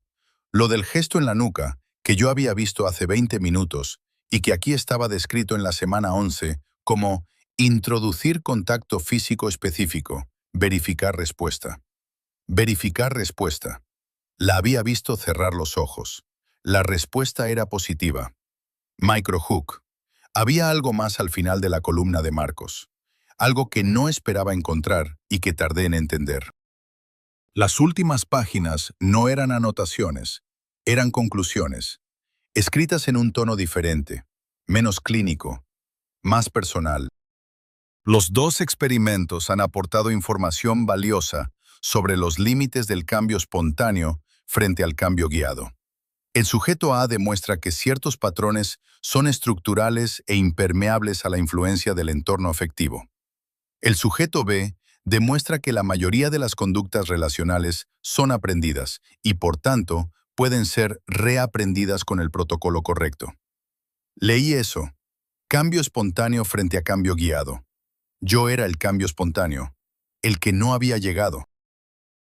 lo del gesto en la nuca, que yo había visto hace 20 minutos y que aquí estaba descrito en la semana 11 como introducir contacto físico específico, verificar respuesta. Verificar respuesta. La había visto cerrar los ojos. La respuesta era positiva. Microhook. Había algo más al final de la columna de Marcos. Algo que no esperaba encontrar y que tardé en entender. Las últimas páginas no eran anotaciones, eran conclusiones, escritas en un tono diferente, menos clínico, más personal. Los dos experimentos han aportado información valiosa sobre los límites del cambio espontáneo frente al cambio guiado. El sujeto A demuestra que ciertos patrones son estructurales e impermeables a la influencia del entorno afectivo. El sujeto B demuestra que la mayoría de las conductas relacionales son aprendidas y, por tanto, pueden ser reaprendidas con el protocolo correcto. Leí eso. Cambio espontáneo frente a cambio guiado. Yo era el cambio espontáneo, el que no había llegado.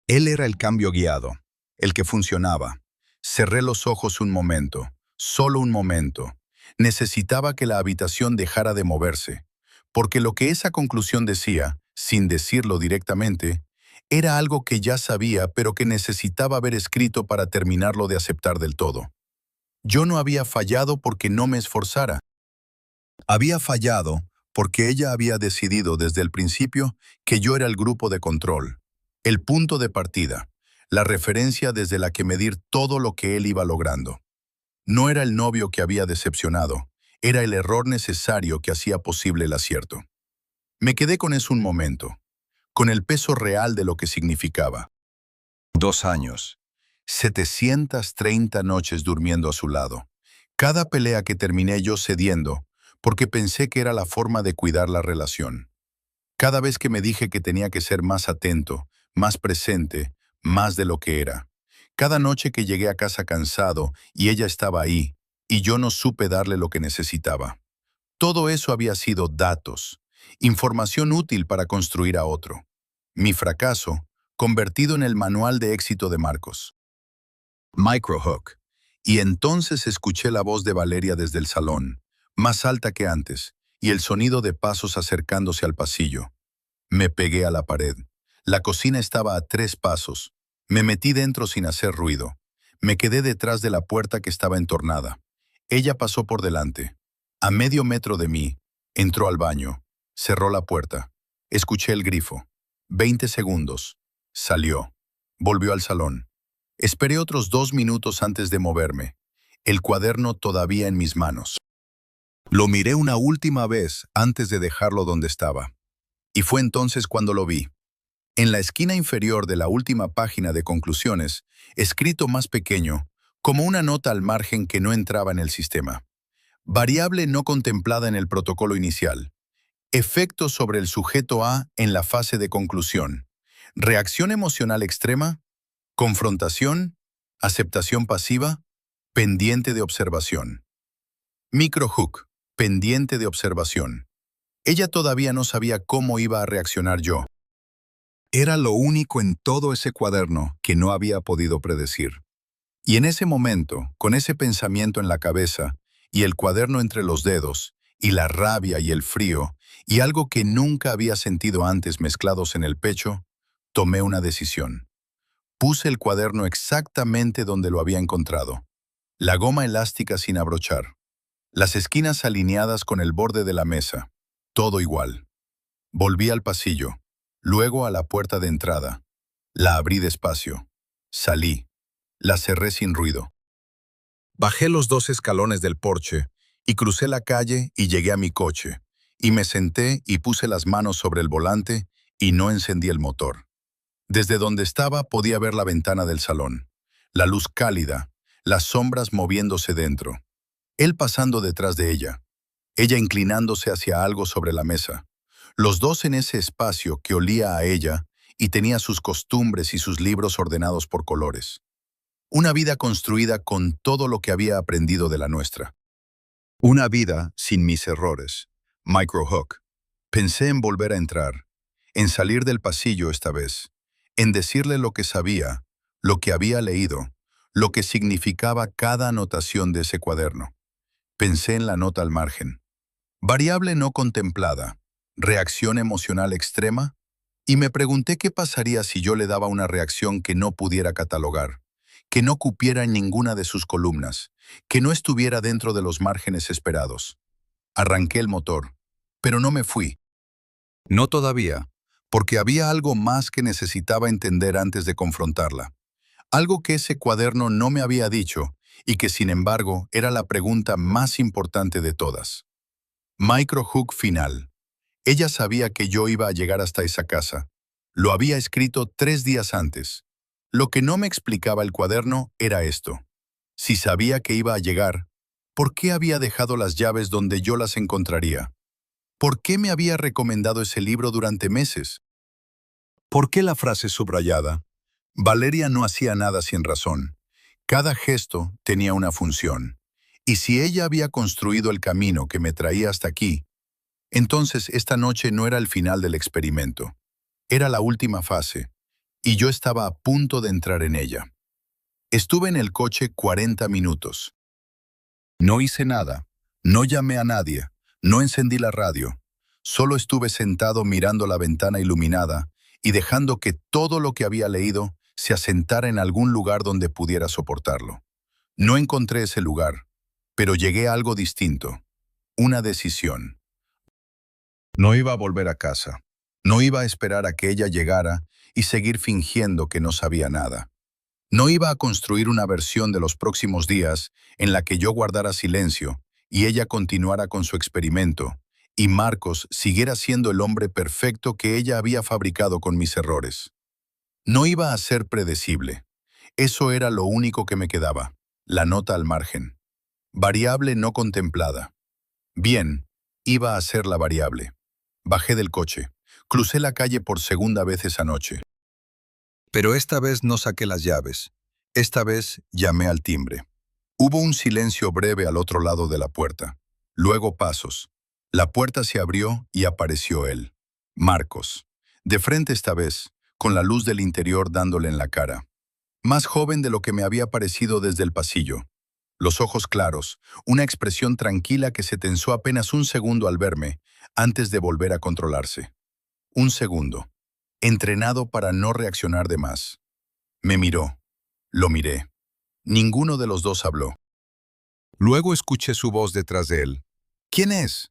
Él era el cambio guiado, el que funcionaba. Cerré los ojos un momento, solo un momento. Necesitaba que la habitación dejara de moverse, porque lo que esa conclusión decía, sin decirlo directamente, era algo que ya sabía pero que necesitaba ver escrito para terminarlo de aceptar del todo. Yo no había fallado porque no me esforzara. Había fallado porque ella había decidido desde el principio que yo era el grupo de control, el punto de partida, la referencia desde la que medir todo lo que él iba logrando. No era el novio que había decepcionado, era el error necesario que hacía posible el acierto. Me quedé con eso un momento, con el peso real de lo que significaba. 2 años, 730 noches durmiendo a su lado. Cada pelea que terminé yo cediendo, porque pensé que era la forma de cuidar la relación. Cada vez que me dije que tenía que ser más atento, más presente, más de lo que era. Cada noche que llegué a casa cansado y ella estaba ahí, y yo no supe darle lo que necesitaba. Todo eso había sido datos, información útil para construir a otro. Mi fracaso, convertido en el manual de éxito de Marcos. Microhook. Y entonces escuché la voz de Valeria desde el salón, más alta que antes, y el sonido de pasos acercándose al pasillo. Me pegué a la pared. La cocina estaba a 3 pasos. Me metí dentro sin hacer ruido. Me quedé detrás de la puerta que estaba entornada. Ella pasó por delante. A medio metro de mí, entró al baño. Cerró la puerta. Escuché el grifo. 20 segundos. Salió. Volvió al salón. Esperé otros 2 minutos antes de moverme. El cuaderno todavía en mis manos. Lo miré una última vez antes de dejarlo donde estaba. Y fue entonces cuando lo vi. En la esquina inferior de la última página de conclusiones, escrito más pequeño, como una nota al margen que no entraba en el sistema. Variable no contemplada en el protocolo inicial. Efecto sobre el sujeto A en la fase de conclusión. Reacción emocional extrema, confrontación, aceptación pasiva, pendiente de observación. Microhook, pendiente de observación. Ella todavía no sabía cómo iba a reaccionar yo. Era lo único en todo ese cuaderno que no había podido predecir. Y en ese momento, con ese pensamiento en la cabeza, y el cuaderno entre los dedos, y la rabia y el frío, y algo que nunca había sentido antes mezclados en el pecho, tomé una decisión. Puse el cuaderno exactamente donde lo había encontrado. La goma elástica sin abrochar. Las esquinas alineadas con el borde de la mesa. Todo igual. Volví al pasillo, luego a la puerta de entrada. La abrí despacio. Salí. La cerré sin ruido. Bajé los 2 escalones del porche y crucé la calle y llegué a mi coche. Y me senté y puse las manos sobre el volante y no encendí el motor. Desde donde estaba podía ver la ventana del salón, la luz cálida, las sombras moviéndose dentro. Él pasando detrás de ella inclinándose hacia algo sobre la mesa. Los dos en ese espacio que olía a ella y tenía sus costumbres y sus libros ordenados por colores. Una vida construida con todo lo que había aprendido de la nuestra. Una vida sin mis errores. Microhook. Pensé en volver a entrar, en salir del pasillo esta vez, en decirle lo que sabía, lo que había leído, lo que significaba cada anotación de ese cuaderno. Pensé en la nota al margen. Variable no contemplada, reacción emocional extrema, y me pregunté qué pasaría si yo le daba una reacción que no pudiera catalogar, que no cupiera en ninguna de sus columnas, que no estuviera dentro de los márgenes esperados. Arranqué el motor, pero no me fui. No todavía, porque había algo más que necesitaba entender antes de confrontarla. Algo que ese cuaderno no me había dicho y que, sin embargo, era la pregunta más importante de todas. Microhook final. Ella sabía que yo iba a llegar hasta esa casa. Lo había escrito 3 días antes. Lo que no me explicaba el cuaderno era esto. Si sabía que iba a llegar, ¿por qué había dejado las llaves donde yo las encontraría? ¿Por qué me había recomendado ese libro durante meses? ¿Por qué la frase subrayada? Valeria no hacía nada sin razón. Cada gesto tenía una función. Y si ella había construido el camino que me traía hasta aquí, entonces esta noche no era el final del experimento. Era la última fase, y yo estaba a punto de entrar en ella. Estuve en el coche 40 minutos. No hice nada, no llamé a nadie, no encendí la radio. Solo estuve sentado mirando la ventana iluminada y dejando que todo lo que había leído se asentara en algún lugar donde pudiera soportarlo. No encontré ese lugar, pero llegué a algo distinto, una decisión. No iba a volver a casa. No iba a esperar a que ella llegara y seguir fingiendo que no sabía nada. No iba a construir una versión de los próximos días en la que yo guardara silencio y ella continuara con su experimento, y Marcos siguiera siendo el hombre perfecto que ella había fabricado con mis errores. No iba a ser predecible. Eso era lo único que me quedaba, la nota al margen. Variable no contemplada. Bien, iba a ser la variable. Bajé del coche. Crucé la calle por segunda vez esa noche. Pero esta vez no saqué las llaves. Esta vez llamé al timbre. Hubo un silencio breve al otro lado de la puerta. Luego pasos. La puerta se abrió y apareció él. Marcos. De frente esta vez, con la luz del interior dándole en la cara. Más joven de lo que me había parecido desde el pasillo. Los ojos claros, una expresión tranquila que se tensó apenas un segundo al verme, antes de volver a controlarse. Un segundo. Entrenado para no reaccionar de más. Me miró. Lo miré. Ninguno de los dos habló. Luego escuché su voz detrás de él. ¿Quién es?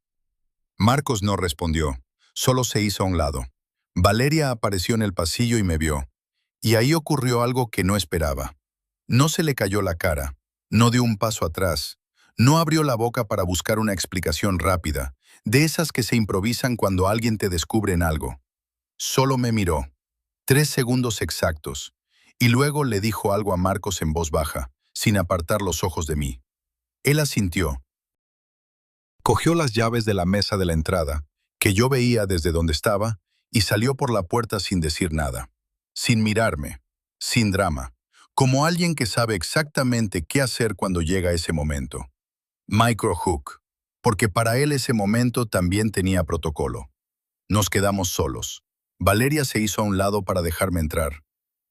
Marcos no respondió. Solo se hizo a un lado. Valeria apareció en el pasillo y me vio. Y ahí ocurrió algo que no esperaba. No se le cayó la cara. No dio un paso atrás. No abrió la boca para buscar una explicación rápida, de esas que se improvisan cuando alguien te descubre en algo. Solo me miró. 3 segundos exactos. Y luego le dijo algo a Marcos en voz baja, sin apartar los ojos de mí. Él asintió. Cogió las llaves de la mesa de la entrada, que yo veía desde donde estaba, y salió por la puerta sin decir nada. Sin mirarme. Sin drama. Como alguien que sabe exactamente qué hacer cuando llega ese momento. Microhook. Porque para él ese momento también tenía protocolo. Nos quedamos solos. Valeria se hizo a un lado para dejarme entrar.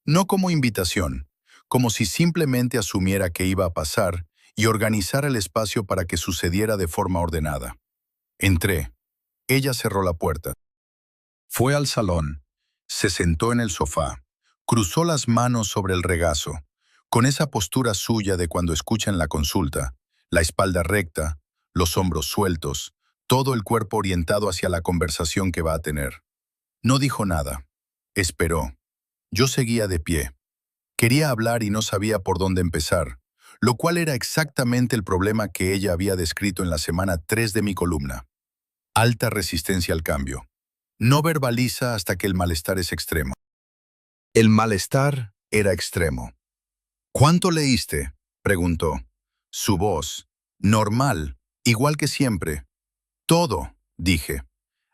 No como invitación, como si simplemente asumiera que iba a pasar y organizara el espacio para que sucediera de forma ordenada. Entré. Ella cerró la puerta. Fue al salón. Se sentó en el sofá. Cruzó las manos sobre el regazo, con esa postura suya de cuando escucha en la consulta, la espalda recta, los hombros sueltos, todo el cuerpo orientado hacia la conversación que va a tener. No dijo nada. Esperó. Yo seguía de pie. Quería hablar y no sabía por dónde empezar, lo cual era exactamente el problema que ella había descrito en la semana 3 de mi columna. Alta resistencia al cambio. No verbaliza hasta que el malestar es extremo. El malestar era extremo. ¿Cuánto leíste?, preguntó. Su voz, normal, igual que siempre. Todo, dije.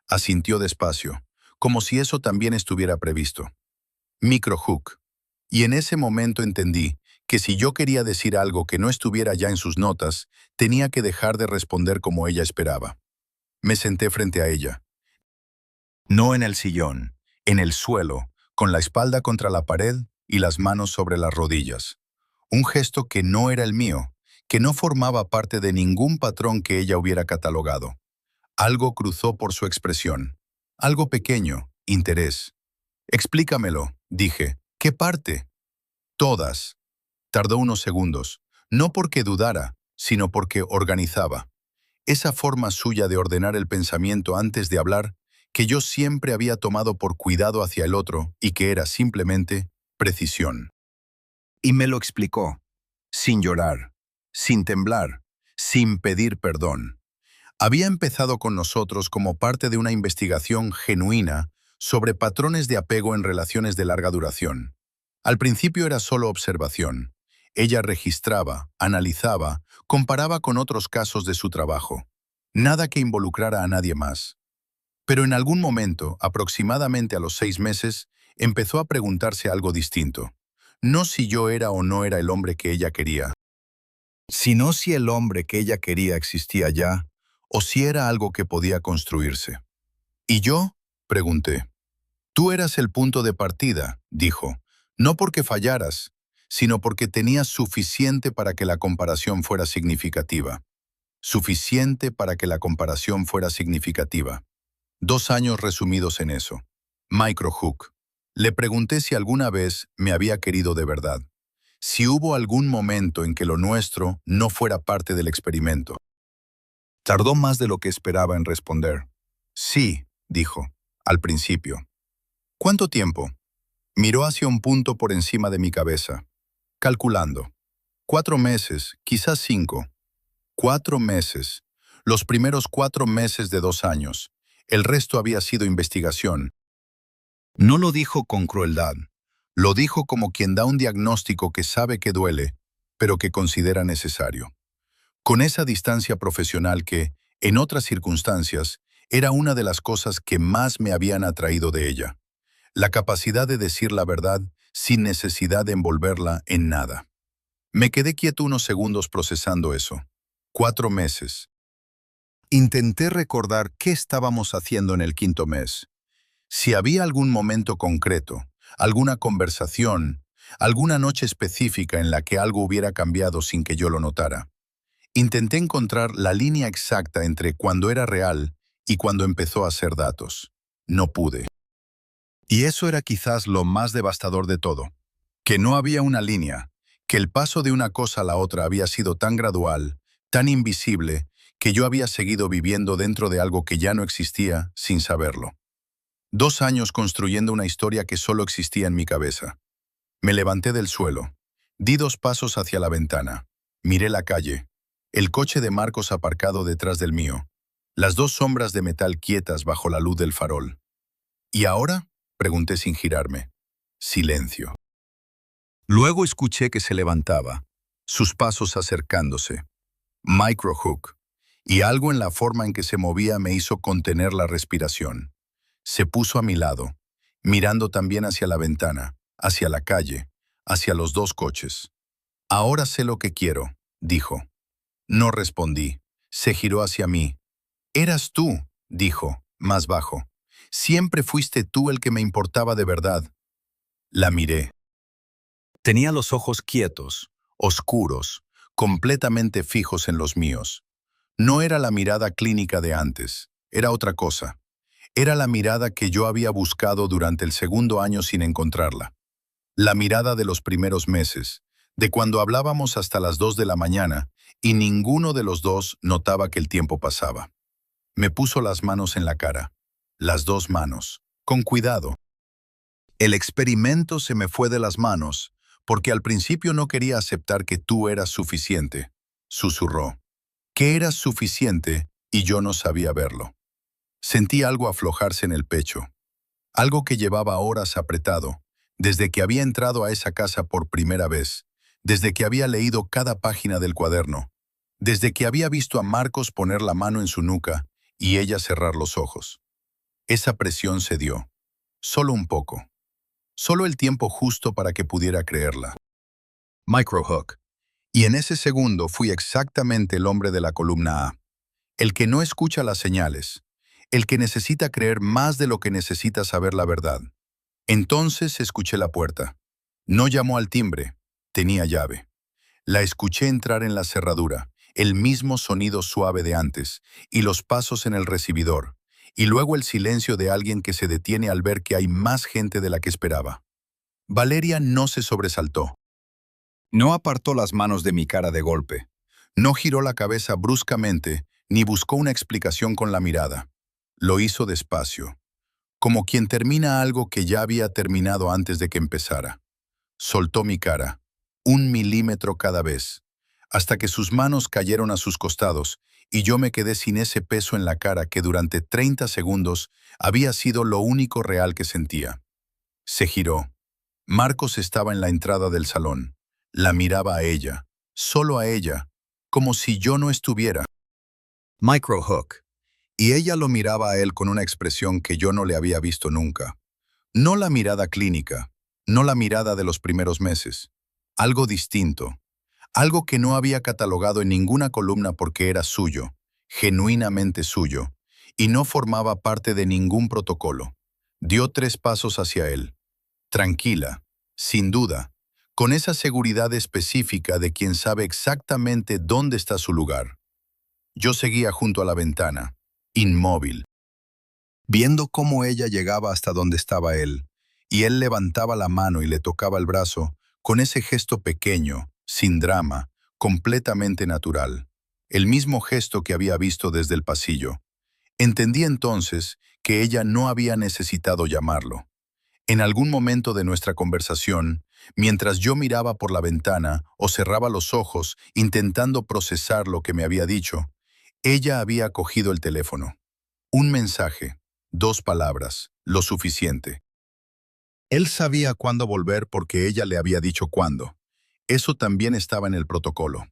Asintió despacio, como si eso también estuviera previsto. Microhook. Y en ese momento entendí que si yo quería decir algo que no estuviera ya en sus notas, tenía que dejar de responder como ella esperaba. Me senté frente a ella. No en el sillón, en el suelo, con la espalda contra la pared y las manos sobre las rodillas. Un gesto que no era el mío, que no formaba parte de ningún patrón que ella hubiera catalogado. Algo cruzó por su expresión. Algo pequeño, interés. Explícamelo, dije. ¿Qué parte? Todas. Tardó unos segundos, no porque dudara, sino porque organizaba. Esa forma suya de ordenar el pensamiento antes de hablar, que yo siempre había tomado por cuidado hacia el otro y que era simplemente precisión. Y me lo explicó, sin llorar, sin temblar, sin pedir perdón. Había empezado con nosotros como parte de una investigación genuina sobre patrones de apego en relaciones de larga duración. Al principio era solo observación. Ella registraba, analizaba, comparaba con otros casos de su trabajo. Nada que involucrara a nadie más. Pero en algún momento, aproximadamente a los 6 meses, empezó a preguntarse algo distinto. No si yo era o no era el hombre que ella quería, sino si el hombre que ella quería existía ya, o si era algo que podía construirse. ¿Y yo?, pregunté. Tú eras el punto de partida, dijo, no porque fallaras, sino porque tenías suficiente para que la comparación fuera significativa. Suficiente para que la comparación fuera significativa. 2 años resumidos en eso. Microhook. Le pregunté si alguna vez me había querido de verdad. Si hubo algún momento en que lo nuestro no fuera parte del experimento. Tardó más de lo que esperaba en responder. Sí, dijo, al principio. ¿Cuánto tiempo? Miró hacia un punto por encima de mi cabeza. Calculando. 4 meses, quizás 5. 4 meses. Los primeros 4 meses de 2 años. El resto había sido investigación. No lo dijo con crueldad. Lo dijo como quien da un diagnóstico que sabe que duele, pero que considera necesario. Con esa distancia profesional que, en otras circunstancias, era una de las cosas que más me habían atraído de ella. La capacidad de decir la verdad sin necesidad de envolverla en nada. Me quedé quieto unos segundos procesando eso. 4 meses. Intenté recordar qué estábamos haciendo en el 5.º mes. Si había algún momento concreto, alguna conversación, alguna noche específica en la que algo hubiera cambiado sin que yo lo notara. Intenté encontrar la línea exacta entre cuando era real y cuando empezó a ser datos. No pude. Y eso era quizás lo más devastador de todo. Que no había una línea, que el paso de una cosa a la otra había sido tan gradual, tan invisible, que yo había seguido viviendo dentro de algo que ya no existía sin saberlo. 2 años construyendo una historia que solo existía en mi cabeza. Me levanté del suelo. Di 2 pasos hacia la ventana. Miré la calle. El coche de Marcos aparcado detrás del mío. Las 2 sombras de metal quietas bajo la luz del farol. ¿Y ahora?, pregunté sin girarme. Silencio. Luego escuché que se levantaba, sus pasos acercándose. Microhook. Y algo en la forma en que se movía me hizo contener la respiración. Se puso a mi lado, mirando también hacia la ventana, hacia la calle, hacia los 2 coches. Ahora sé lo que quiero, dijo. No respondí. Se giró hacia mí. Eras tú, dijo, más bajo. Siempre fuiste tú el que me importaba de verdad. La miré. Tenía los ojos quietos, oscuros, completamente fijos en los míos. No era la mirada clínica de antes, era otra cosa. Era la mirada que yo había buscado durante el 2.º año sin encontrarla. La mirada de los primeros meses, de cuando hablábamos hasta las 2 de la mañana y ninguno de los dos notaba que el tiempo pasaba. Me puso las manos en la cara, las dos manos, con cuidado. El experimento se me fue de las manos, porque al principio no quería aceptar que tú eras suficiente, susurró. Que eras suficiente y yo no sabía verlo. Sentí algo aflojarse en el pecho, algo que llevaba horas apretado, desde que había entrado a esa casa por primera vez, desde que había leído cada página del cuaderno, desde que había visto a Marcos poner la mano en su nuca y ella cerrar los ojos. Esa presión cedió, solo un poco, solo el tiempo justo para que pudiera creerla. Microhook. Y en ese segundo fui exactamente el hombre de la columna A, el que no escucha las señales, el que necesita creer más de lo que necesita saber la verdad. Entonces escuché la puerta. No llamó al timbre, tenía llave. La escuché entrar en la cerradura, el mismo sonido suave de antes, y los pasos en el recibidor, y luego el silencio de alguien que se detiene al ver que hay más gente de la que esperaba. Valeria no se sobresaltó. No apartó las manos de mi cara de golpe. No giró la cabeza bruscamente, ni buscó una explicación con la mirada. Lo hizo despacio, como quien termina algo que ya había terminado antes de que empezara. Soltó mi cara, 1 milímetro cada vez, hasta que sus manos cayeron a sus costados y yo me quedé sin ese peso en la cara que durante 30 segundos había sido lo único real que sentía. Se giró. Marcos estaba en la entrada del salón. La miraba a ella, solo a ella, como si yo no estuviera. Microhook. Y ella lo miraba a él con una expresión que yo no le había visto nunca. No la mirada clínica, no la mirada de los primeros meses. Algo distinto, algo que no había catalogado en ninguna columna porque era suyo, genuinamente suyo, y no formaba parte de ningún protocolo. Dio 3 pasos hacia él, tranquila, sin duda, con esa seguridad específica de quien sabe exactamente dónde está su lugar. Yo seguía junto a la ventana, inmóvil, viendo cómo ella llegaba hasta donde estaba él, y él levantaba la mano y le tocaba el brazo con ese gesto pequeño, sin drama, completamente natural, el mismo gesto que había visto desde el pasillo. Entendí entonces que ella no había necesitado llamarlo. En algún momento de nuestra conversación, mientras yo miraba por la ventana o cerraba los ojos intentando procesar lo que me había dicho, ella había cogido el teléfono. Un mensaje, 2 palabras, lo suficiente. Él sabía cuándo volver porque ella le había dicho cuándo. Eso también estaba en el protocolo.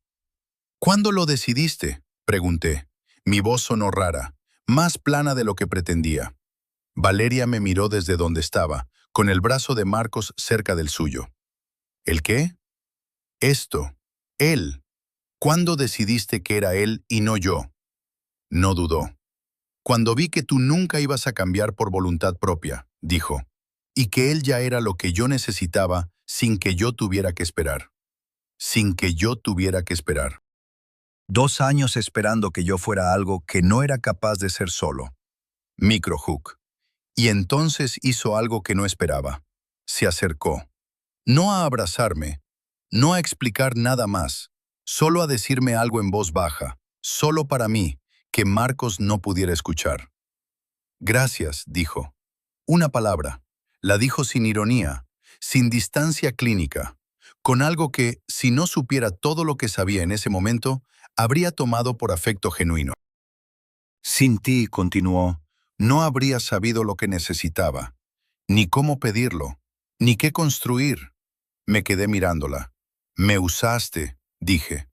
¿Cuándo lo decidiste?, pregunté. Mi voz sonó rara, más plana de lo que pretendía. Valeria me miró desde donde estaba, con el brazo de Marcos cerca del suyo. ¿El qué? Esto. Él. ¿Cuándo decidiste que era él y no yo? No dudó. Cuando vi que tú nunca ibas a cambiar por voluntad propia, dijo, y que él ya era lo que yo necesitaba sin que yo tuviera que esperar. Sin que yo tuviera que esperar. 2 años esperando que yo fuera algo que no era capaz de ser solo. Microhook. Y entonces hizo algo que no esperaba. Se acercó. No a abrazarme, no a explicar nada más, solo a decirme algo en voz baja, solo para mí, que Marcos no pudiera escuchar. Gracias, dijo. Una palabra. La dijo sin ironía, sin distancia clínica, con algo que, si no supiera todo lo que sabía en ese momento, habría tomado por afecto genuino. Sin ti, continuó, no habría sabido lo que necesitaba, ni cómo pedirlo, ni qué construir. Me quedé mirándola. Me usaste, dije.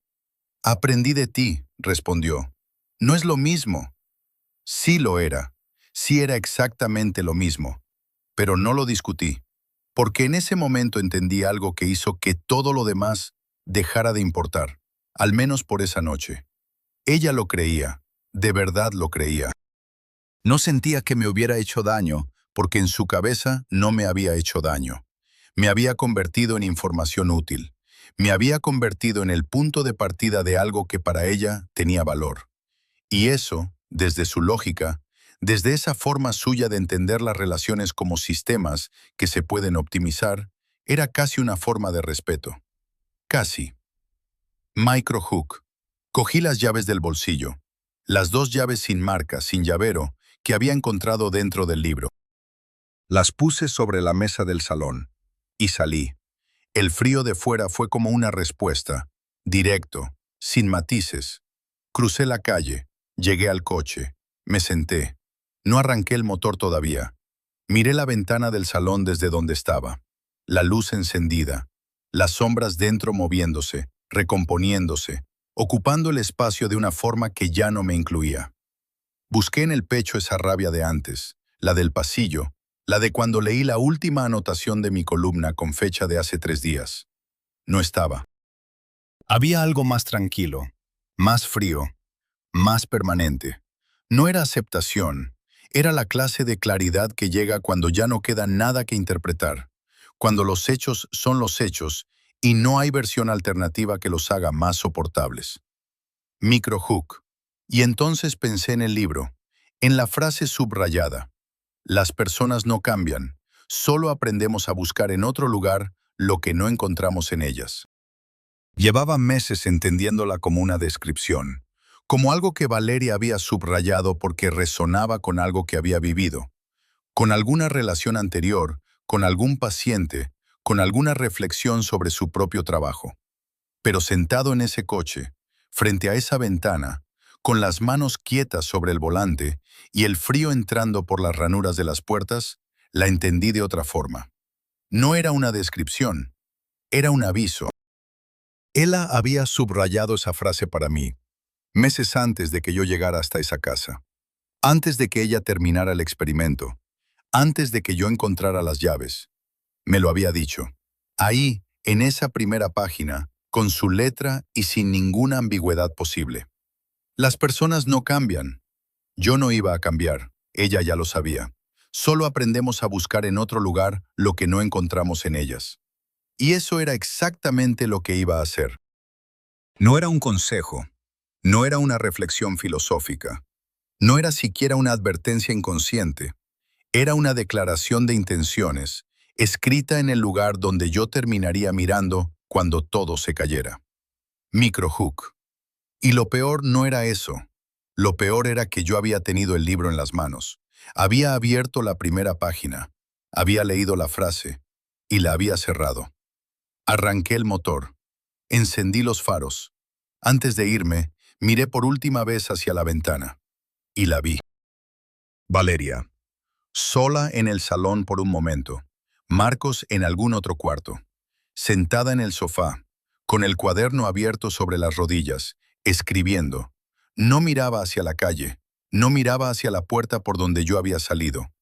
Aprendí de ti, respondió. No es lo mismo. Sí lo era. Sí era exactamente lo mismo. Pero no lo discutí, porque en ese momento entendí algo que hizo que todo lo demás dejara de importar, al menos por esa noche. Ella lo creía, de verdad lo creía. No sentía que me hubiera hecho daño, porque en su cabeza no me había hecho daño. Me había convertido en información útil. Me había convertido en el punto de partida de algo que para ella tenía valor. Y eso, desde su lógica, desde esa forma suya de entender las relaciones como sistemas que se pueden optimizar, era casi una forma de respeto. Casi. Microhook. Cogí las llaves del bolsillo. Las 2 llaves sin marca, sin llavero, que había encontrado dentro del libro. Las puse sobre la mesa del salón. Y salí. El frío de fuera fue como una respuesta. Directo, sin matices. Crucé la calle. Llegué al coche. Me senté. No arranqué el motor todavía. Miré la ventana del salón desde donde estaba. La luz encendida. Las sombras dentro moviéndose, recomponiéndose, ocupando el espacio de una forma que ya no me incluía. Busqué en el pecho esa rabia de antes, la del pasillo, la de cuando leí la última anotación de mi columna con fecha de hace 3 días. No estaba. Había algo más tranquilo, más frío, más permanente. No era aceptación, era la clase de claridad que llega cuando ya no queda nada que interpretar, cuando los hechos son los hechos y no hay versión alternativa que los haga más soportables. Microhook. Y entonces pensé en el libro, en la frase subrayada. Las personas no cambian, solo aprendemos a buscar en otro lugar lo que no encontramos en ellas. Llevaba meses entendiéndola como una descripción, como algo que Valeria había subrayado porque resonaba con algo que había vivido, con alguna relación anterior, con algún paciente, con alguna reflexión sobre su propio trabajo. Pero sentado en ese coche, frente a esa ventana, con las manos quietas sobre el volante y el frío entrando por las ranuras de las puertas, la entendí de otra forma. No era una descripción, era un aviso. Ella había subrayado esa frase para mí, meses antes de que yo llegara hasta esa casa, antes de que ella terminara el experimento, antes de que yo encontrara las llaves. Me lo había dicho. Ahí, en esa primera página, con su letra y sin ninguna ambigüedad posible. Las personas no cambian. Yo no iba a cambiar, ella ya lo sabía. Solo aprendemos a buscar en otro lugar lo que no encontramos en ellas. Y eso era exactamente lo que iba a hacer. No era un consejo, no era una reflexión filosófica, no era siquiera una advertencia inconsciente, era una declaración de intenciones, escrita en el lugar donde yo terminaría mirando cuando todo se cayera. Microhook. Y lo peor no era eso. Lo peor era que yo había tenido el libro en las manos. Había abierto la primera página, había leído la frase y la había cerrado. Arranqué el motor, encendí los faros. Antes de irme, miré por última vez hacia la ventana y la vi. Valeria, sola en el salón por un momento, Marcos en algún otro cuarto, sentada en el sofá, con el cuaderno abierto sobre las rodillas, escribiendo. No miraba hacia la calle, no miraba hacia la puerta por donde yo había salido.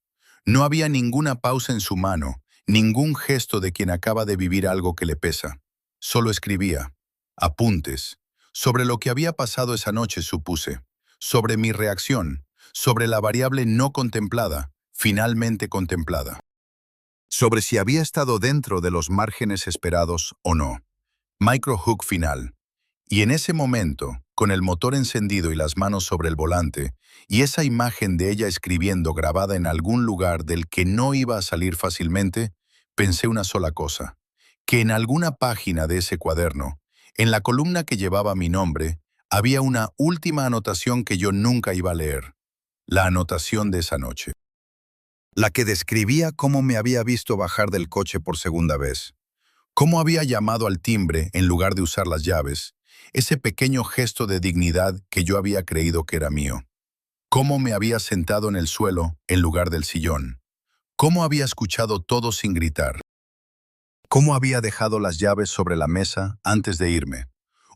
No había ninguna pausa en su mano, ningún gesto de quien acaba de vivir algo que le pesa. Solo escribía, apuntes, sobre lo que había pasado esa noche, supuse, sobre mi reacción, sobre la variable no contemplada, finalmente contemplada, sobre si había estado dentro de los márgenes esperados o no. Microhook final. Y en ese momento, con el motor encendido y las manos sobre el volante, y esa imagen de ella escribiendo grabada en algún lugar del que no iba a salir fácilmente, pensé una sola cosa, que en alguna página de ese cuaderno, en la columna que llevaba mi nombre, había una última anotación que yo nunca iba a leer, la anotación de esa noche. La que describía cómo me había visto bajar del coche por segunda vez, cómo había llamado al timbre en lugar de usar las llaves, ese pequeño gesto de dignidad que yo había creído que era mío. Cómo me había sentado en el suelo en lugar del sillón. Cómo había escuchado todo sin gritar. Cómo había dejado las llaves sobre la mesa antes de irme.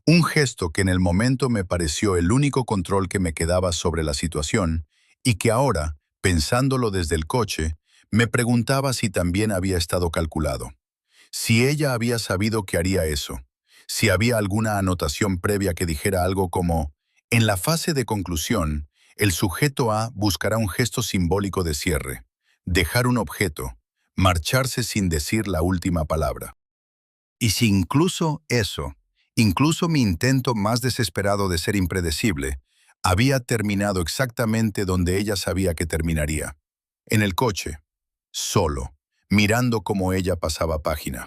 Un gesto que en el momento me pareció el único control que me quedaba sobre la situación y que ahora, pensándolo desde el coche, me preguntaba si también había estado calculado. Si ella había sabido que haría eso. Si había alguna anotación previa que dijera algo como, en la fase de conclusión, el sujeto A buscará un gesto simbólico de cierre, dejar un objeto, marcharse sin decir la última palabra. Y si incluso eso, incluso mi intento más desesperado de ser impredecible, había terminado exactamente donde ella sabía que terminaría, en el coche, solo, mirando cómo ella pasaba página.